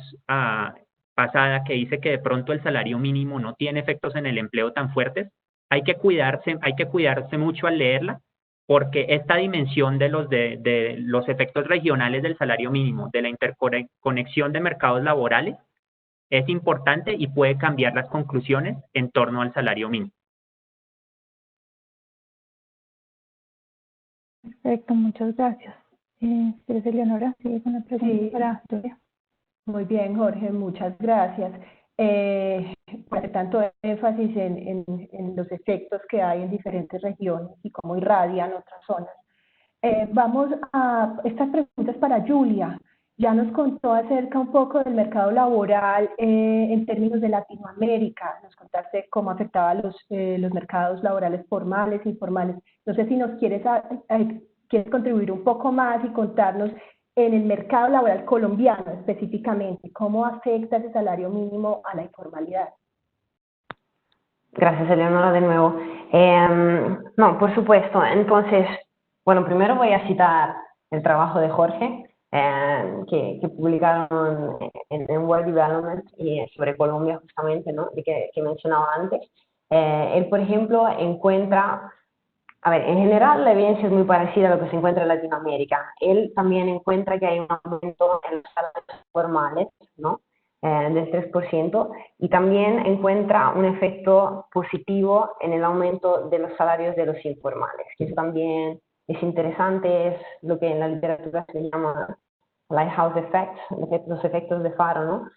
pasada que dice que de pronto el salario mínimo no tiene efectos en el empleo tan fuertes, hay que cuidarse mucho al leerla, porque esta dimensión de los efectos regionales del salario mínimo, de la interconexión de mercados laborales, es importante y puede cambiar las conclusiones en torno al salario mínimo. Perfecto, muchas gracias. ¿Quieres, Eleonora? Sigue con la pregunta para Julia. Muy bien, Jorge, muchas gracias. Por hacer tanto énfasis en los efectos que hay en diferentes regiones y cómo irradian otras zonas. Vamos a estas preguntas para Julia. Ya nos contó acerca un poco del mercado laboral en términos de Latinoamérica. Nos contaste cómo afectaba los mercados laborales formales e informales. No sé si nos quieres contribuir un poco más y contarnos en el mercado laboral colombiano específicamente, ¿cómo afecta ese salario mínimo a la informalidad? Gracias, Eleonora, de nuevo. No, por supuesto. Entonces, bueno, primero voy a citar el trabajo de Jorge, que publicaron en World Development sobre Colombia justamente, ¿no? Que mencionaba antes. Él, por ejemplo, encuentra, a ver, en general la evidencia es muy parecida a lo que se encuentra en Latinoamérica. Él también encuentra que hay un aumento en los salarios formales, ¿no? Del 3%, y también encuentra un efecto positivo en el aumento de los salarios de los informales, que eso también es interesante, es lo que en la literatura se llama lighthouse effect, los efectos de faro, ¿no?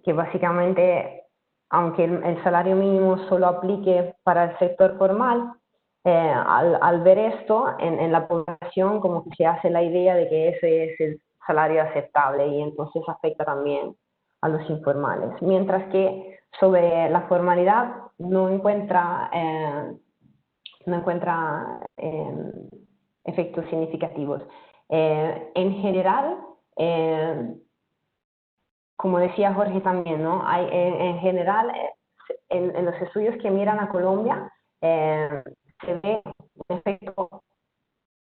Que básicamente, aunque el salario mínimo solo aplique para el sector formal, al ver esto en la población, como que se hace la idea de que ese es el salario aceptable y entonces afecta también a los informales. Mientras que sobre la formalidad no encuentra efectos significativos. En general, como decía Jorge también, ¿no? Hay, en general, en los estudios que miran a Colombia, se ve un efecto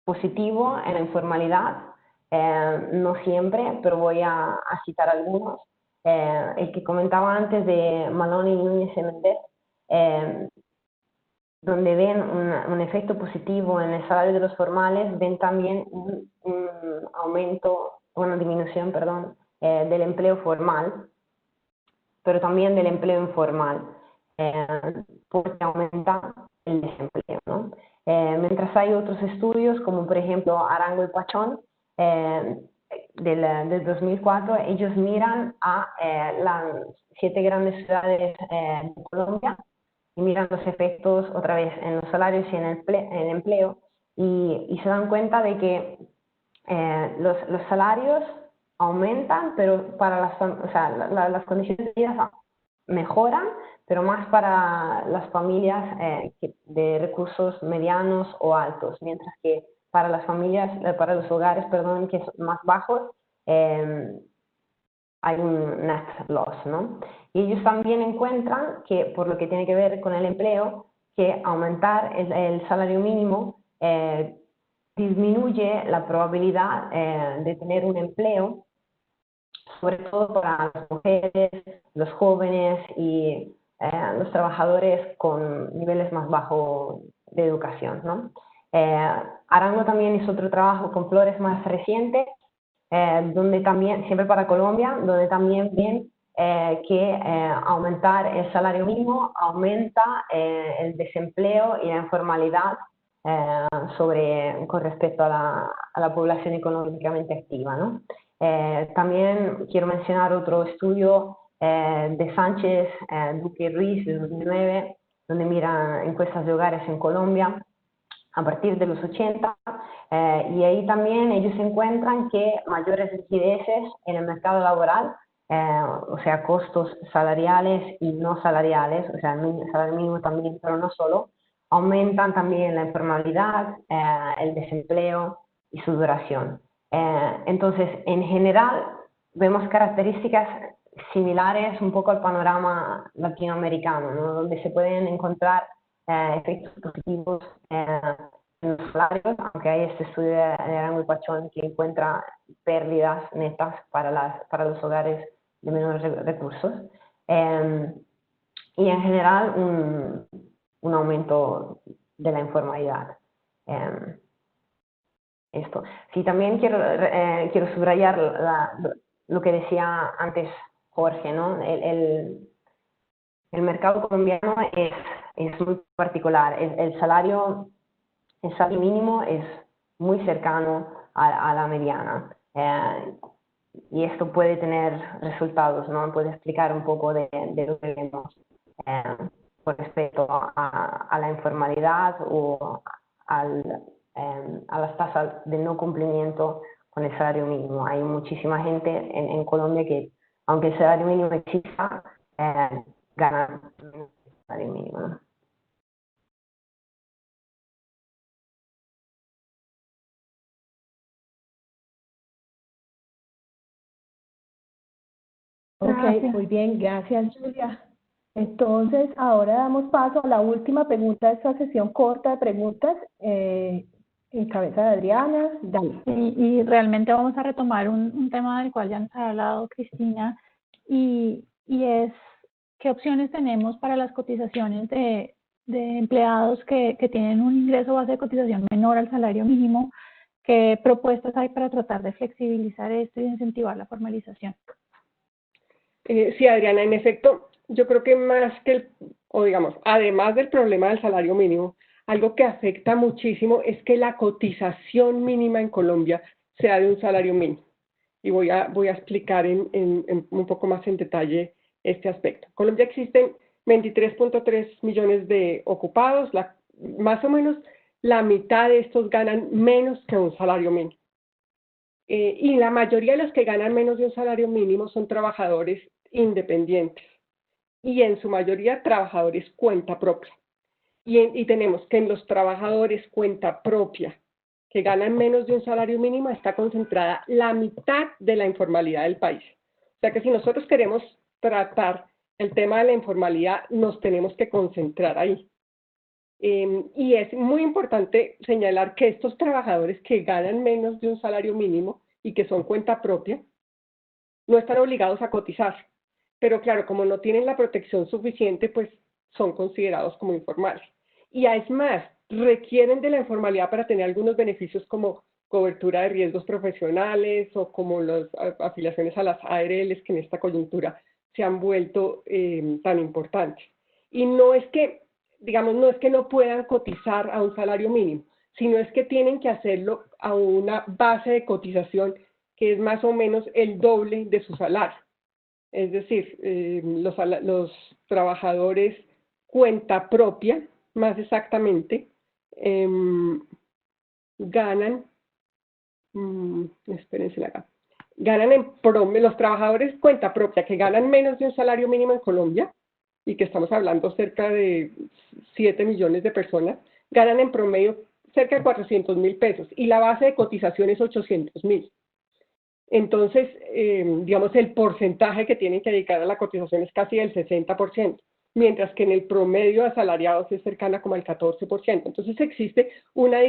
positivo en la informalidad, no siempre, pero voy a citar algunos. El que comentaba antes de Maloney, Núñez y Méndez, donde ven un efecto positivo en el salario de los formales, ven también un aumento, una disminución, perdón, del empleo formal, pero también del empleo informal, porque aumenta el desempleo, ¿no? Mientras hay otros estudios, como por ejemplo Arango y Pachón, del 2004, ellos miran a las 7 grandes ciudades de Colombia y miran los efectos otra vez en los salarios y en el empleo, y se dan cuenta de que los salarios aumentan, pero para las condiciones de vida mejoran, pero más para las familias de recursos medianos o altos, mientras que para las familias, para los hogares, perdón, que son más bajos, hay un net loss, ¿no? Y ellos también encuentran que, por lo que tiene que ver con el empleo, que aumentar el salario mínimo disminuye la probabilidad de tener un empleo, sobre todo para las mujeres, los jóvenes y los trabajadores con niveles más bajos de educación, ¿no? Arango también hizo otro trabajo con Flores más reciente, donde también, siempre para Colombia, donde también ven que aumentar el salario mínimo aumenta el desempleo y la informalidad con respecto a la población económicamente activa, ¿no? También quiero mencionar otro estudio de Sánchez, Duque y Ruiz de 2009, donde miran encuestas de hogares en Colombia a partir de los 80, y ahí también ellos encuentran que mayores liquideces en el mercado laboral, o sea, costos salariales y no salariales, o sea, el salario mínimo también, pero no solo, aumentan también la informalidad, el desempleo y su duración. Entonces, en general, vemos características similares un poco al panorama latinoamericano, ¿no? Donde se pueden encontrar efectos positivos en los salarios, aunque hay este estudio de Arango y Pachón que encuentra pérdidas netas para los hogares de menores recursos. Y en general, un aumento de la informalidad. Esto. Sí, también quiero subrayar lo que decía antes Jorge, ¿no? El mercado colombiano es muy particular. El salario mínimo es muy cercano a la mediana. Y esto puede tener resultados, ¿no? Puede explicar un poco de lo que vemos con respecto a la informalidad o a las tasas de no cumplimiento con el salario mínimo. Hay muchísima gente en Colombia que, aunque el salario mínimo exista, gana menos que el salario mínimo, ¿no? Ok, muy bien, gracias Julia. Entonces, ahora damos paso a la última pregunta de esta sesión corta de preguntas, en cabeza de Adriana. Dale. Y realmente vamos a retomar un tema del cual ya nos ha hablado Cristina, y es ¿qué opciones tenemos para las cotizaciones de empleados que tienen un ingreso base de cotización menor al salario mínimo? ¿Qué propuestas hay para tratar de flexibilizar esto y incentivar la formalización? Sí, Adriana, en efecto, yo creo que más que, además del problema del salario mínimo, algo que afecta muchísimo es que la cotización mínima en Colombia sea de un salario mínimo. Y voy a explicar un poco más en detalle este aspecto. En Colombia existen 23.3 millones de ocupados, más o menos la mitad de estos ganan menos que un salario mínimo. Y la mayoría de los que ganan menos de un salario mínimo son trabajadores independientes y en su mayoría trabajadores cuenta propia. Y tenemos que en los trabajadores cuenta propia que ganan menos de un salario mínimo está concentrada la mitad de la informalidad del país. O sea que si nosotros queremos tratar el tema de la informalidad, nos tenemos que concentrar ahí. Y es muy importante señalar que estos trabajadores que ganan menos de un salario mínimo y que son cuenta propia, no están obligados a cotizar. Pero claro, como no tienen la protección suficiente, pues son considerados como informales. Y es más, requieren de la informalidad para tener algunos beneficios como cobertura de riesgos profesionales o como las afiliaciones a las ARLs que en esta coyuntura se han vuelto tan importantes. Y no es que, no es que no puedan cotizar a un salario mínimo, sino es que tienen que hacerlo a una base de cotización que es más o menos el doble de su salario. Es decir, los trabajadores cuenta propia, más exactamente, ganan, espérense acá, ganan en promedio, los trabajadores cuenta propia que ganan menos de un salario mínimo en Colombia, y que estamos hablando cerca de 7 millones de personas, ganan en promedio cerca de 400.000 pesos, y la base de cotización es 800.000. Entonces, el porcentaje que tienen que dedicar a la cotización es casi del 60%, mientras que en el promedio de asalariados es cercana como al 14%. Entonces existe una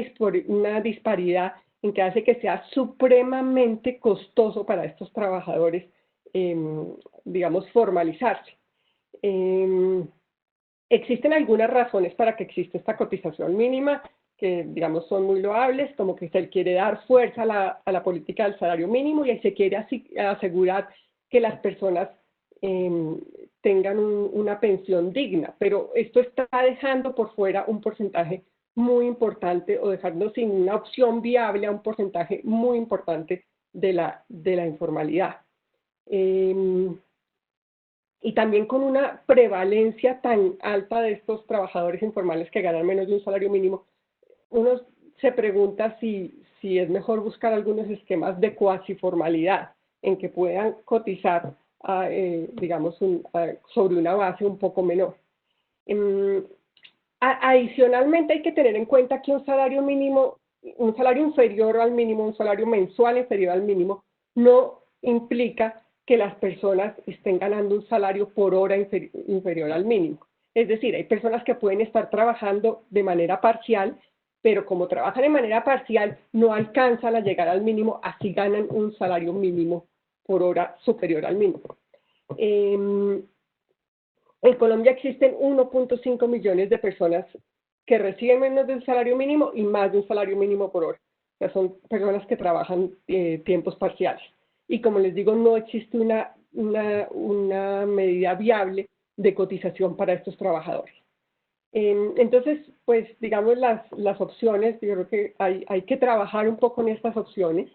disparidad en que hace que sea supremamente costoso para estos trabajadores, formalizarse. Existen algunas razones para que exista esta cotización mínima, que son muy loables, como que se quiere dar fuerza a la política del salario mínimo y se quiere asegurar que las personas tengan una pensión digna, pero esto está dejando por fuera un porcentaje muy importante o dejando sin una opción viable a un porcentaje muy importante de la informalidad. Y también con una prevalencia tan alta de estos trabajadores informales que ganan menos de un salario mínimo, uno se pregunta si es mejor buscar algunos esquemas de cuasiformalidad en que puedan cotizar, sobre una base un poco menor. Adicionalmente hay que tener en cuenta que un salario mínimo, un salario inferior al mínimo, un salario mensual inferior al mínimo, no implica que las personas estén ganando un salario por hora inferior al mínimo. Es decir, hay personas que pueden estar trabajando de manera parcial, pero como trabajan de manera parcial, no alcanzan a llegar al mínimo, así ganan un salario mínimo por hora superior al mínimo. En Colombia existen 1.5 millones de personas que reciben menos del salario mínimo y más de un salario mínimo por hora. O sea, son personas que trabajan tiempos parciales. Y como les digo, no existe una medida viable de cotización para estos trabajadores. Entonces, pues, las opciones, yo creo que hay que trabajar un poco en estas opciones.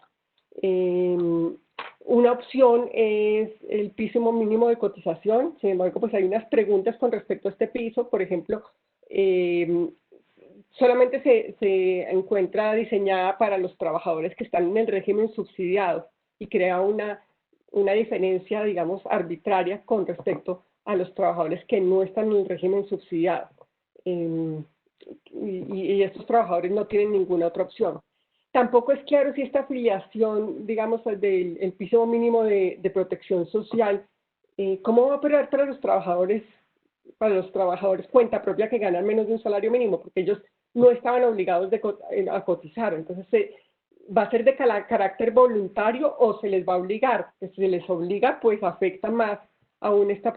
Una opción es el piso mínimo de cotización. Sin embargo, pues hay unas preguntas con respecto a este piso. Por ejemplo, solamente se encuentra diseñada para los trabajadores que están en el régimen subsidiado y crea una diferencia, arbitraria con respecto a los trabajadores que no están en el régimen subsidiado. Y estos trabajadores no tienen ninguna otra opción. Tampoco es claro si esta afiliación, del piso mínimo de protección social, cómo va a operar para los trabajadores cuenta propia que ganan menos de un salario mínimo, porque ellos no estaban obligados a cotizar. Entonces, ¿va a ser de carácter voluntario o se les va a obligar? Si se les obliga, pues afecta más aún a esta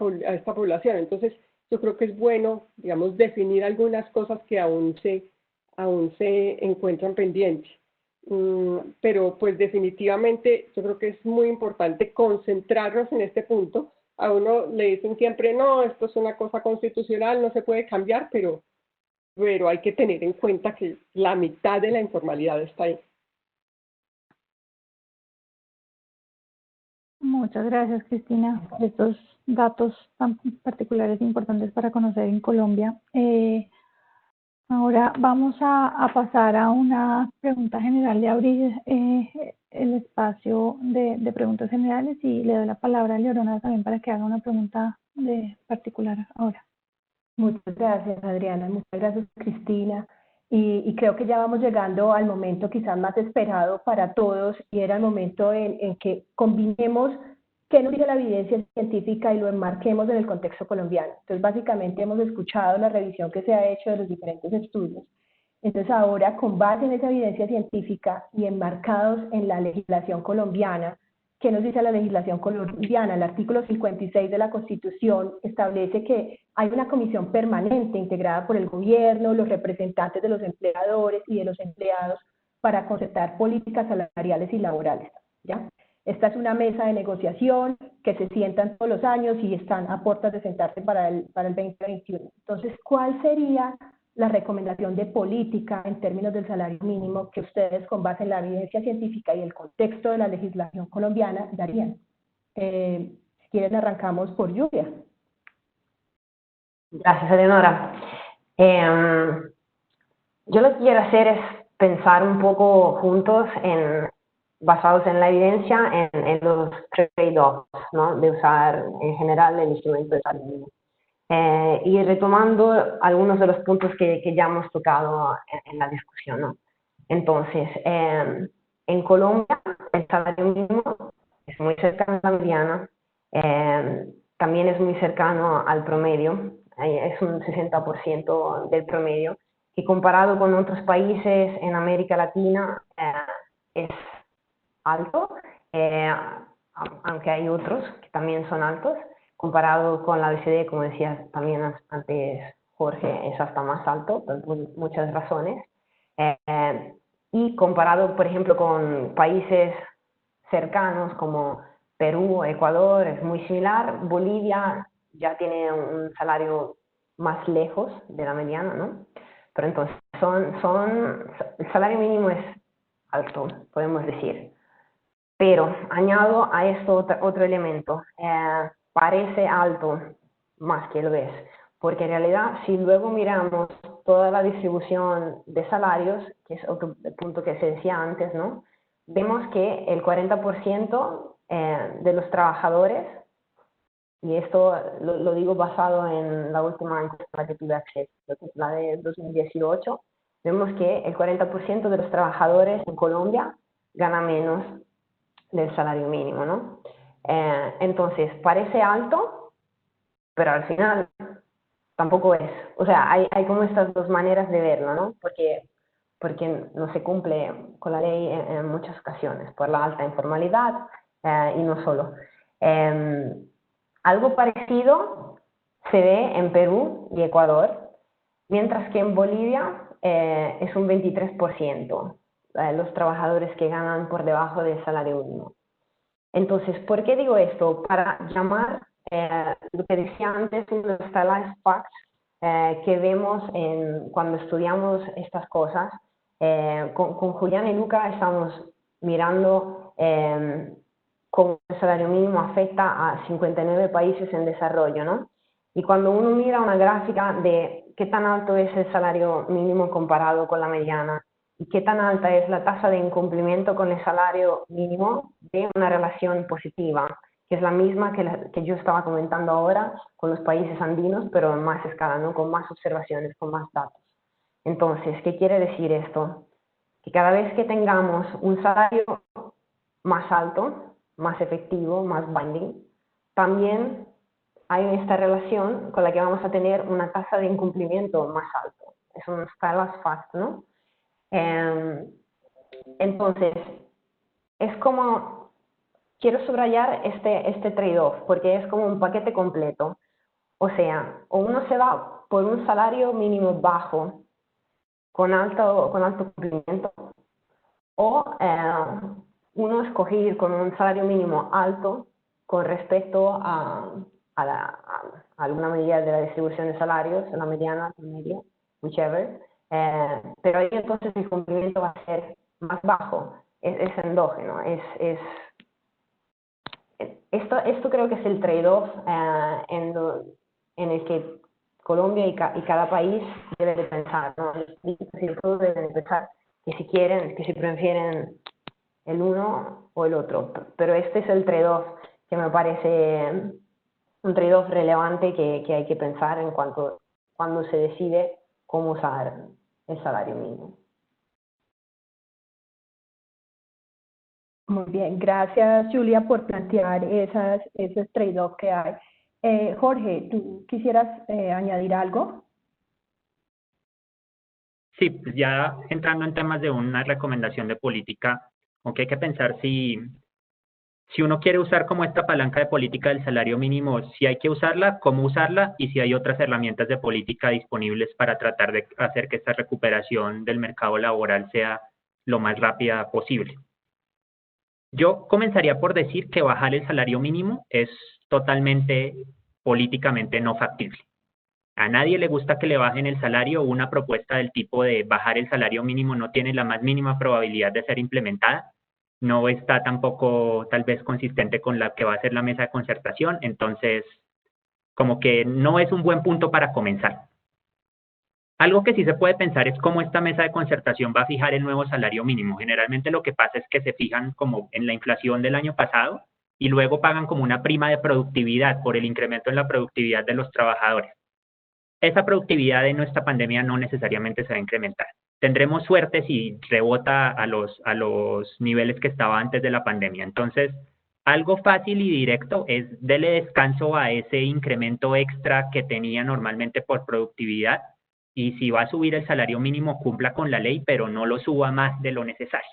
población. Entonces, yo creo que es bueno, digamos, definir algunas cosas que aún se encuentran pendientes. Pero pues definitivamente yo creo que es muy importante concentrarnos en este punto. A uno le dicen siempre, no, esto es una cosa constitucional, no se puede cambiar, pero hay que tener en cuenta que la mitad de la informalidad está ahí. Muchas gracias, Cristina, por estos datos tan particulares e importantes para conocer en Colombia. Ahora vamos a pasar a una pregunta general, de abrir el espacio de preguntas generales, y le doy la palabra a Leonora también para que haga una pregunta particular ahora. Muchas gracias, Adriana. Muchas gracias, Cristina. Y creo que ya vamos llegando al momento quizás más esperado para todos, y era el momento en que combinemos qué nos dice la evidencia científica y lo enmarquemos en el contexto colombiano. Entonces, básicamente hemos escuchado la revisión que se ha hecho de los diferentes estudios. Entonces, ahora, con base en esa evidencia científica y enmarcados en la legislación colombiana, ¿qué nos dice la legislación colombiana? El artículo 56 de la Constitución establece que hay una comisión permanente integrada por el gobierno, los representantes de los empleadores y de los empleados para concertar políticas salariales y laborales, ¿ya? Esta es una mesa de negociación que se sientan todos los años y están a puertas de sentarse para el 2021. Entonces, ¿cuál sería la recomendación de política en términos del salario mínimo que ustedes, con base en la evidencia científica y el contexto de la legislación colombiana, darían? Si quieren, arrancamos por Julia. Gracias, Eleonora. Yo lo que quiero hacer es pensar un poco juntos, basados en la evidencia, en los trade-offs, ¿no?, de usar en general el instrumento de salario mínimo. Y retomando algunos de los puntos que ya hemos tocado en la discusión, ¿no? Entonces, en Colombia el salario mínimo es muy cercano a la mediana, también es muy cercano al promedio, es un 60% del promedio, y comparado con otros países en América Latina es alto, aunque hay otros que también son altos. Comparado con la OECD, como decía también antes Jorge, es hasta más alto, por muchas razones. Y comparado, por ejemplo, con países cercanos como Perú o Ecuador, es muy similar. Bolivia ya tiene un salario más lejos de la mediana, ¿no? Pero entonces, el salario mínimo es alto, podemos decir. Pero añado a esto otro elemento. Parece alto más que lo es, porque en realidad, si luego miramos toda la distribución de salarios, que es otro punto que se decía antes, ¿no?, vemos que el 40% de los trabajadores, y esto lo digo basado en la última encuesta que tuve acceso, la de 2018, vemos que el 40% de los trabajadores en Colombia gana menos del salario mínimo, ¿no? Entonces, parece alto, pero al final tampoco es. O sea, hay como estas dos maneras de verlo, ¿no? Porque no se cumple con la ley en muchas ocasiones, por la alta informalidad y no solo. Algo parecido se ve en Perú y Ecuador, mientras que en Bolivia es un 23%. Los trabajadores que ganan por debajo del salario mínimo. Entonces, ¿por qué digo esto? Para llamar lo que decía antes, uno de los last facts que vemos cuando estudiamos estas cosas. Con Julián y Luca estamos mirando cómo el salario mínimo afecta a 59 países en desarrollo, ¿no? Y cuando uno mira una gráfica de qué tan alto es el salario mínimo comparado con la mediana, y qué tan alta es la tasa de incumplimiento con el salario mínimo, de una relación positiva, que es la misma que yo estaba comentando ahora con los países andinos, pero en más escala, ¿no?, con más observaciones, con más datos. Entonces, ¿qué quiere decir esto? Que cada vez que tengamos un salario más alto, más efectivo, más binding, también hay esta relación con la que vamos a tener una tasa de incumplimiento más alto. Es un last fact, ¿no? Entonces, es como quiero subrayar este trade-off, porque es como un paquete completo. O sea, o uno se va por un salario mínimo bajo, con alto cumplimiento, o uno escoge ir con un salario mínimo alto con respecto a alguna medida de la distribución de salarios, la mediana, la media, whichever, pero ahí entonces el cumplimiento va a ser más bajo, es endógeno, esto creo que es el trade-off en el que Colombia y cada país debe de pensar, ¿no? Los políticos y todos deben de pensar que si prefieren el uno o el otro, pero este es el trade-off que me parece un trade-off relevante que hay que pensar cuando se decide cómo usar el salario mínimo. Muy bien, gracias Julia por plantear esos trade-off que hay. Jorge, ¿tú quisieras añadir algo? Sí, pues ya entrando en temas de una recomendación de política, aunque hay que pensar si uno quiere usar como esta palanca de política del salario mínimo, si hay que usarla, cómo usarla y si hay otras herramientas de política disponibles para tratar de hacer que esta recuperación del mercado laboral sea lo más rápida posible. Yo comenzaría por decir que bajar el salario mínimo es totalmente políticamente no factible. A nadie le gusta que le bajen el salario. Una propuesta del tipo de bajar el salario mínimo no tiene la más mínima probabilidad de ser implementada. No está tampoco tal vez consistente con la que va a ser la mesa de concertación. Entonces, como que no es un buen punto para comenzar. Algo que sí se puede pensar es cómo esta mesa de concertación va a fijar el nuevo salario mínimo. Generalmente lo que pasa es que se fijan como en la inflación del año pasado y luego pagan como una prima de productividad por el incremento en la productividad de los trabajadores. Esa productividad en nuestra pandemia no necesariamente se va a incrementar. Tendremos suerte si rebota a los niveles que estaba antes de la pandemia. Entonces, algo fácil y directo es dele descanso a ese incremento extra que tenía normalmente por productividad y si va a subir el salario mínimo, cumpla con la ley, pero no lo suba más de lo necesario.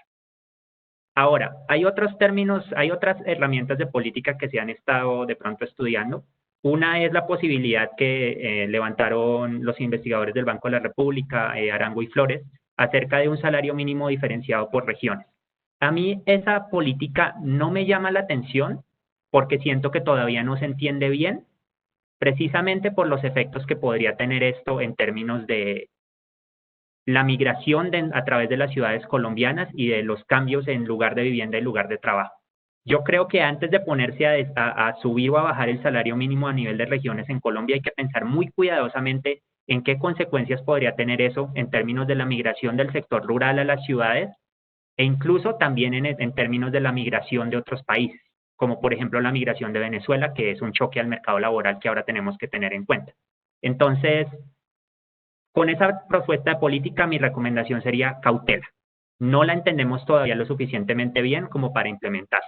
Ahora, hay otros términos, hay otras herramientas de política que se han estado de pronto estudiando. Una es la posibilidad que levantaron los investigadores del Banco de la República, Arango y Flores, acerca de un salario mínimo diferenciado por regiones. A mí esa política no me llama la atención porque siento que todavía no se entiende bien, precisamente por los efectos que podría tener esto en términos de la migración a través de las ciudades colombianas y de los cambios en lugar de vivienda y lugar de trabajo. Yo creo que antes de ponerse a subir o a bajar el salario mínimo a nivel de regiones en Colombia hay que pensar muy cuidadosamente en qué consecuencias podría tener eso en términos de la migración del sector rural a las ciudades e incluso también en términos de la migración de otros países, como por ejemplo la migración de Venezuela, que es un choque al mercado laboral que ahora tenemos que tener en cuenta. Entonces, con esa propuesta de política, mi recomendación sería cautela. No la entendemos todavía lo suficientemente bien como para implementarla.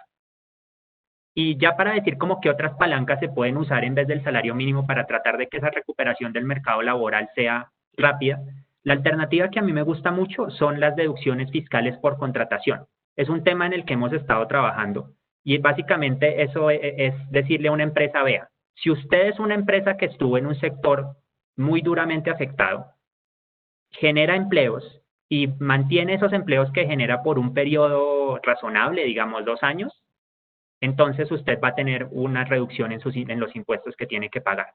Y ya para decir como que otras palancas se pueden usar en vez del salario mínimo para tratar de que esa recuperación del mercado laboral sea rápida, la alternativa que a mí me gusta mucho son las deducciones fiscales por contratación. Es un tema en el que hemos estado trabajando y básicamente eso es decirle a una empresa, vea, si usted es una empresa que estuvo en un sector muy duramente afectado, genera empleos y mantiene esos empleos que genera por un periodo razonable, digamos 2 años, entonces usted va a tener una reducción en los impuestos que tiene que pagar.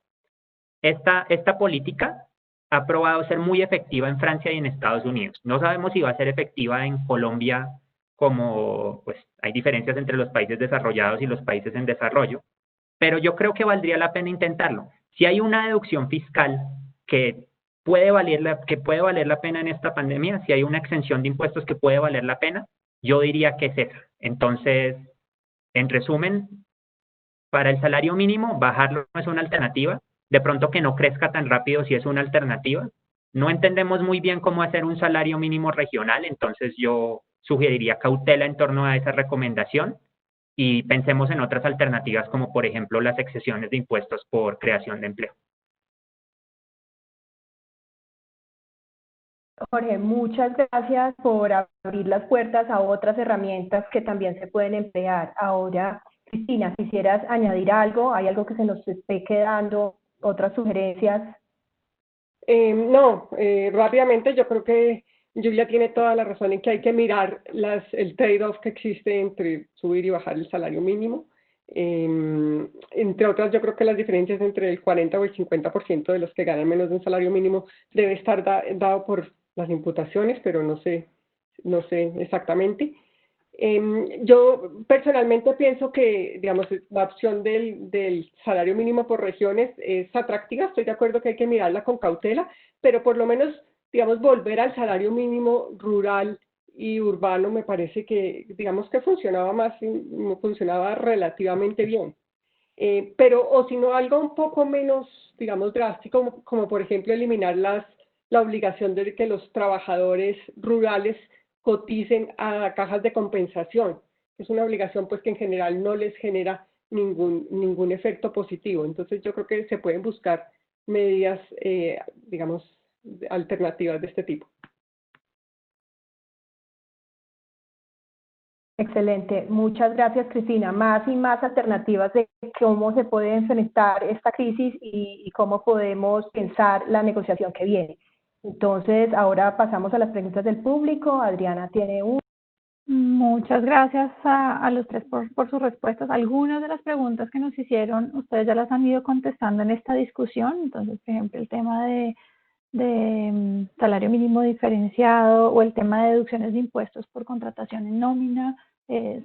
Esta política ha probado ser muy efectiva en Francia y en Estados Unidos. No sabemos si va a ser efectiva en Colombia, como pues hay diferencias entre los países desarrollados y los países en desarrollo, pero yo creo que valdría la pena intentarlo. Si hay una deducción fiscal que puede valer la pena en esta pandemia, si hay una exención de impuestos que puede valer la pena, yo diría que es esa. Entonces, en resumen, para el salario mínimo, bajarlo no es una alternativa. De pronto que no crezca tan rápido si es una alternativa. No entendemos muy bien cómo hacer un salario mínimo regional, entonces yo sugeriría cautela en torno a esa recomendación y pensemos en otras alternativas como por ejemplo las exenciones de impuestos por creación de empleo. Jorge, muchas gracias por abrir las puertas a otras herramientas que también se pueden emplear. Ahora Cristina, ¿quisieras añadir algo? ¿Hay algo que se nos esté quedando? ¿Otras sugerencias? No, rápidamente yo creo que Julia tiene toda la razón en que hay que mirar el trade-off que existe entre subir y bajar el salario mínimo. Entre otras, yo creo que las diferencias entre el 40 o el 50% de los que ganan menos de un salario mínimo debe estar dado por las imputaciones, pero no sé exactamente. Yo personalmente pienso que, digamos, la opción del salario mínimo por regiones es atractiva. Estoy de acuerdo que hay que mirarla con cautela, pero por lo menos, digamos, volver al salario mínimo rural y urbano me parece que, digamos, que funcionaba relativamente bien. Pero, o si no, algo un poco menos, digamos, drástico, como por ejemplo eliminar la obligación de que los trabajadores rurales coticen a cajas de compensación. Es una obligación pues que en general no les genera ningún efecto positivo. Entonces yo creo que se pueden buscar medidas, digamos, alternativas de este tipo. Excelente, muchas gracias Cristina. Más y más alternativas de cómo se puede enfrentar esta crisis y cómo podemos pensar la negociación que viene. Entonces, ahora pasamos a las preguntas del público. Adriana tiene una. Muchas gracias a los tres por sus respuestas. Algunas de las preguntas que nos hicieron, ustedes ya las han ido contestando en esta discusión. Entonces, por ejemplo, el tema de salario mínimo diferenciado o el tema de deducciones de impuestos por contratación en nómina,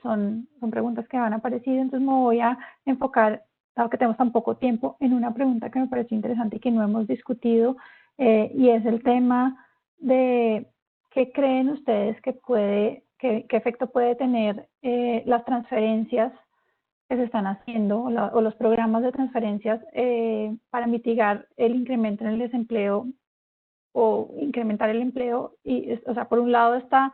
son preguntas que han aparecido. Entonces me voy a enfocar, dado que tenemos tan poco tiempo, en una pregunta que me pareció interesante y que no hemos discutido, y es el tema de qué creen ustedes qué efecto puede tener las transferencias que se están haciendo o los programas de transferencias para mitigar el incremento en el desempleo o incrementar el empleo. Y, o sea, por un lado está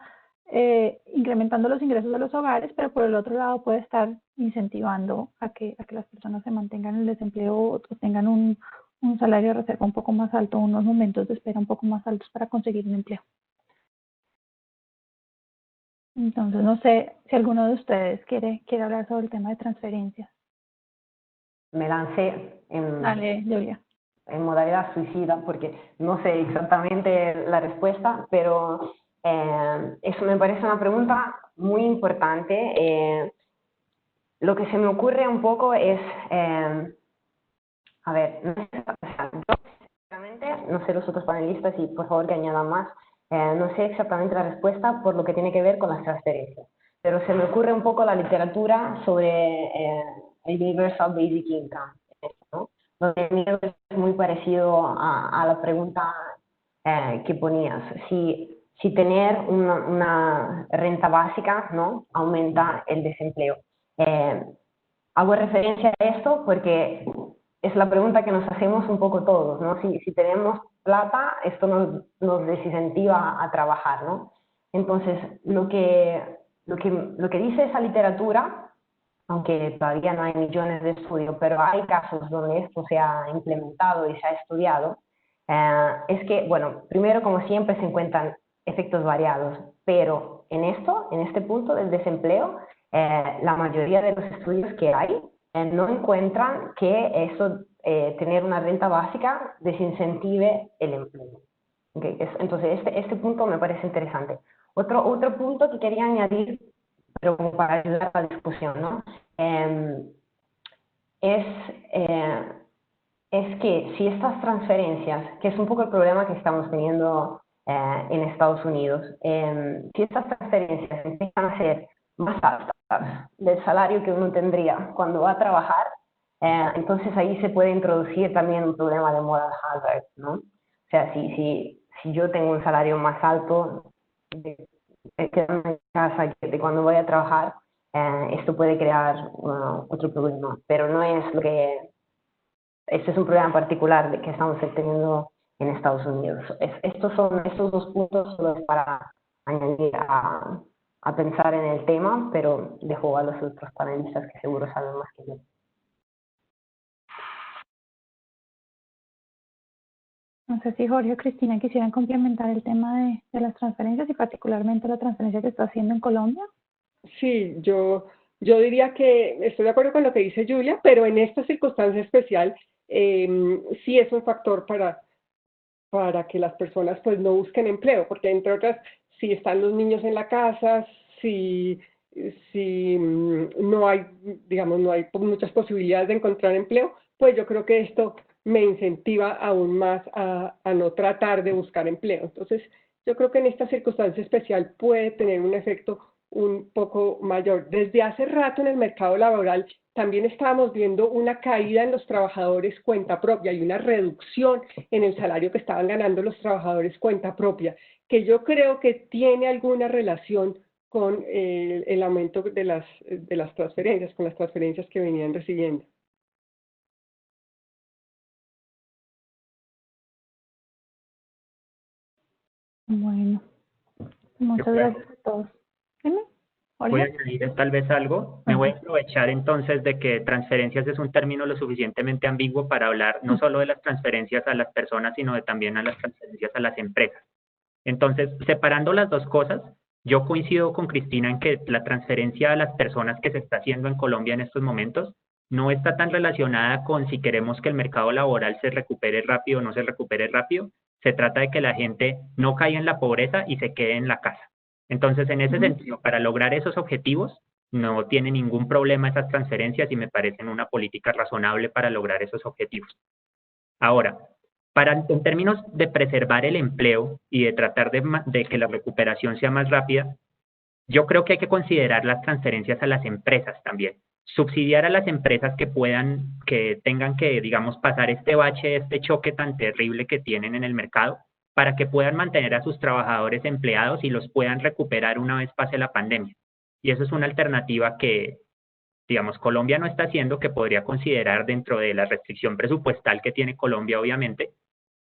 incrementando los ingresos de los hogares, pero por el otro lado puede estar incentivando a que las personas se mantengan en el desempleo o tengan un salario de reserva un poco más alto, unos momentos de espera un poco más altos para conseguir un empleo. Entonces, no sé si alguno de ustedes quiere hablar sobre el tema de transferencias. Me lancé Dale, Julia. en modalidad suicida porque no sé exactamente la respuesta, pero eso me parece una pregunta muy importante. Lo que se me ocurre un poco es, a ver, no sé los otros panelistas y por favor que añadan más, no sé exactamente la respuesta por lo que tiene que ver con las transferencias, pero se me ocurre un poco la literatura sobre el Universal Basic Income, ¿no? Donde es muy parecido a la pregunta que ponías. Si tener una renta básica, ¿no?, aumenta el desempleo. Hago referencia a esto porque es la pregunta que nos hacemos un poco todos, ¿no? Si tenemos plata, esto nos desincentiva a trabajar, ¿no? Entonces, lo que dice esa literatura, aunque todavía no hay millones de estudios, pero hay casos donde esto se ha implementado y se ha estudiado, es que, bueno, primero, como siempre, se encuentran efectos variados, pero en este punto del desempleo, la mayoría de los estudios que hay no encuentran que eso, tener una renta básica, desincentive el empleo. Okay. Entonces, este punto me parece interesante. Otro punto que quería añadir, pero como para ayudar a la discusión, ¿no? Es que si estas transferencias, que es un poco el problema que estamos teniendo en Estados Unidos, si estas transferencias empiezan a ser más altas del salario que uno tendría cuando va a trabajar, entonces ahí se puede introducir también un problema de moral hazard, ¿no? O sea, si yo tengo un salario más alto de quedarme en casa que de cuando voy a trabajar, esto puede crear otro problema, pero no es lo que... Este es un problema particular que estamos teniendo en Estados Unidos. Estos dos puntos solo para añadir a pensar en el tema, pero dejo a los otros panelistas que seguro saben más que yo. No sé si Jorge o Cristina quisieran complementar el tema de las transferencias y particularmente la transferencia que está haciendo en Colombia. Sí, yo yo diría que estoy de acuerdo con lo que dice Julia, pero en esta circunstancia especial sí es un factor para que las personas pues no busquen empleo, porque entre otras, si están los niños en la casa, si no hay, digamos, no hay muchas posibilidades de encontrar empleo, pues yo creo que esto me incentiva aún más a no tratar de buscar empleo. Entonces, yo creo que en esta circunstancia especial puede tener un efecto un poco mayor. Desde hace rato en el mercado laboral también estábamos viendo una caída en los trabajadores cuenta propia y una reducción en el salario que estaban ganando los trabajadores cuenta propia, que yo creo que tiene alguna relación con el aumento de las transferencias, con las transferencias que venían recibiendo. Bueno, muchas gracias a todos. Dime, Voy a Jorge. añadir tal vez algo. Me voy a aprovechar entonces de que transferencias es un término lo suficientemente ambiguo para hablar no solo de las transferencias a las personas, sino también a las transferencias a las empresas. Entonces, separando las dos cosas, yo coincido con Cristina en que la transferencia a las personas que se está haciendo en Colombia en estos momentos no está tan relacionada con si queremos que el mercado laboral se recupere rápido o no se recupere rápido. Se trata de que la gente no caiga en la pobreza y se quede en la casa. Entonces, en ese sentido, para lograr esos objetivos, no tiene ningún problema esas transferencias y me parecen una política razonable para lograr esos objetivos. Ahora, en términos de preservar el empleo y de tratar de que la recuperación sea más rápida, yo creo que hay que considerar las transferencias a las empresas también. Subsidiar a las empresas que tengan que, digamos, pasar este bache, este choque tan terrible que tienen en el mercado, para que puedan mantener a sus trabajadores empleados y los puedan recuperar una vez pase la pandemia. Y eso es una alternativa que, digamos, Colombia no está haciendo, que podría considerar dentro de la restricción presupuestal que tiene Colombia, obviamente,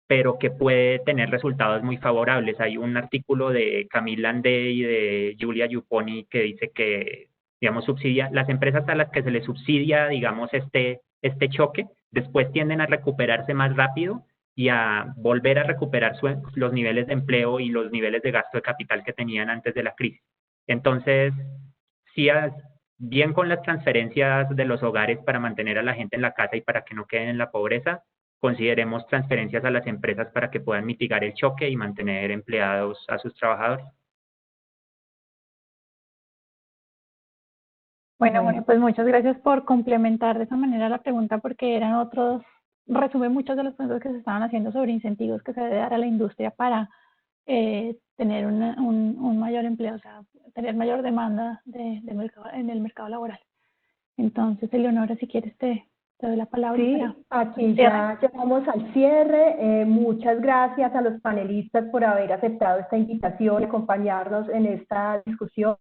pero que puede tener resultados muy favorables. Hay un artículo de Camille Landé y de Julia Yuponi que dice que, digamos, las empresas a las que se les subsidia, digamos, este choque, después tienden a recuperarse más rápido y a volver a recuperar los niveles de empleo y los niveles de gasto de capital que tenían antes de la crisis. Entonces, sí, bien con las transferencias de los hogares para mantener a la gente en la casa y para que no queden en la pobreza, consideremos transferencias a las empresas para que puedan mitigar el choque y mantener empleados a sus trabajadores. Bueno, pues muchas gracias por complementar de esa manera la pregunta, porque resume muchas de las preguntas que se estaban haciendo sobre incentivos que se debe dar a la industria para tener un mayor empleo, o sea, tener mayor demanda en el mercado laboral. Entonces, Eleonora, si quieres te doy la palabra. Sí, aquí ya llegamos al cierre. Muchas gracias a los panelistas por haber aceptado esta invitación y acompañarnos en esta discusión.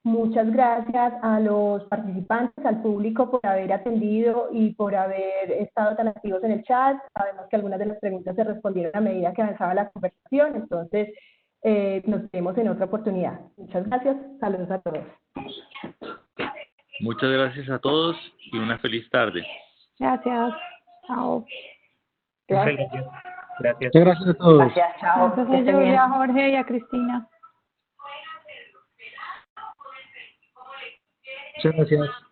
Muchas gracias a los participantes, al público por haber atendido y por haber estado tan activos en el chat. Sabemos que algunas de las preguntas se respondieron a medida que avanzaba la conversación, entonces nos vemos en otra oportunidad. Muchas gracias, saludos a todos. Muchas gracias a todos y una feliz tarde. Gracias, chao. Gracias. Muchas gracias a todos. Gracias, chao. Gracias Que a estén bien. Julia, a Jorge y a Cristina. Muchas gracias.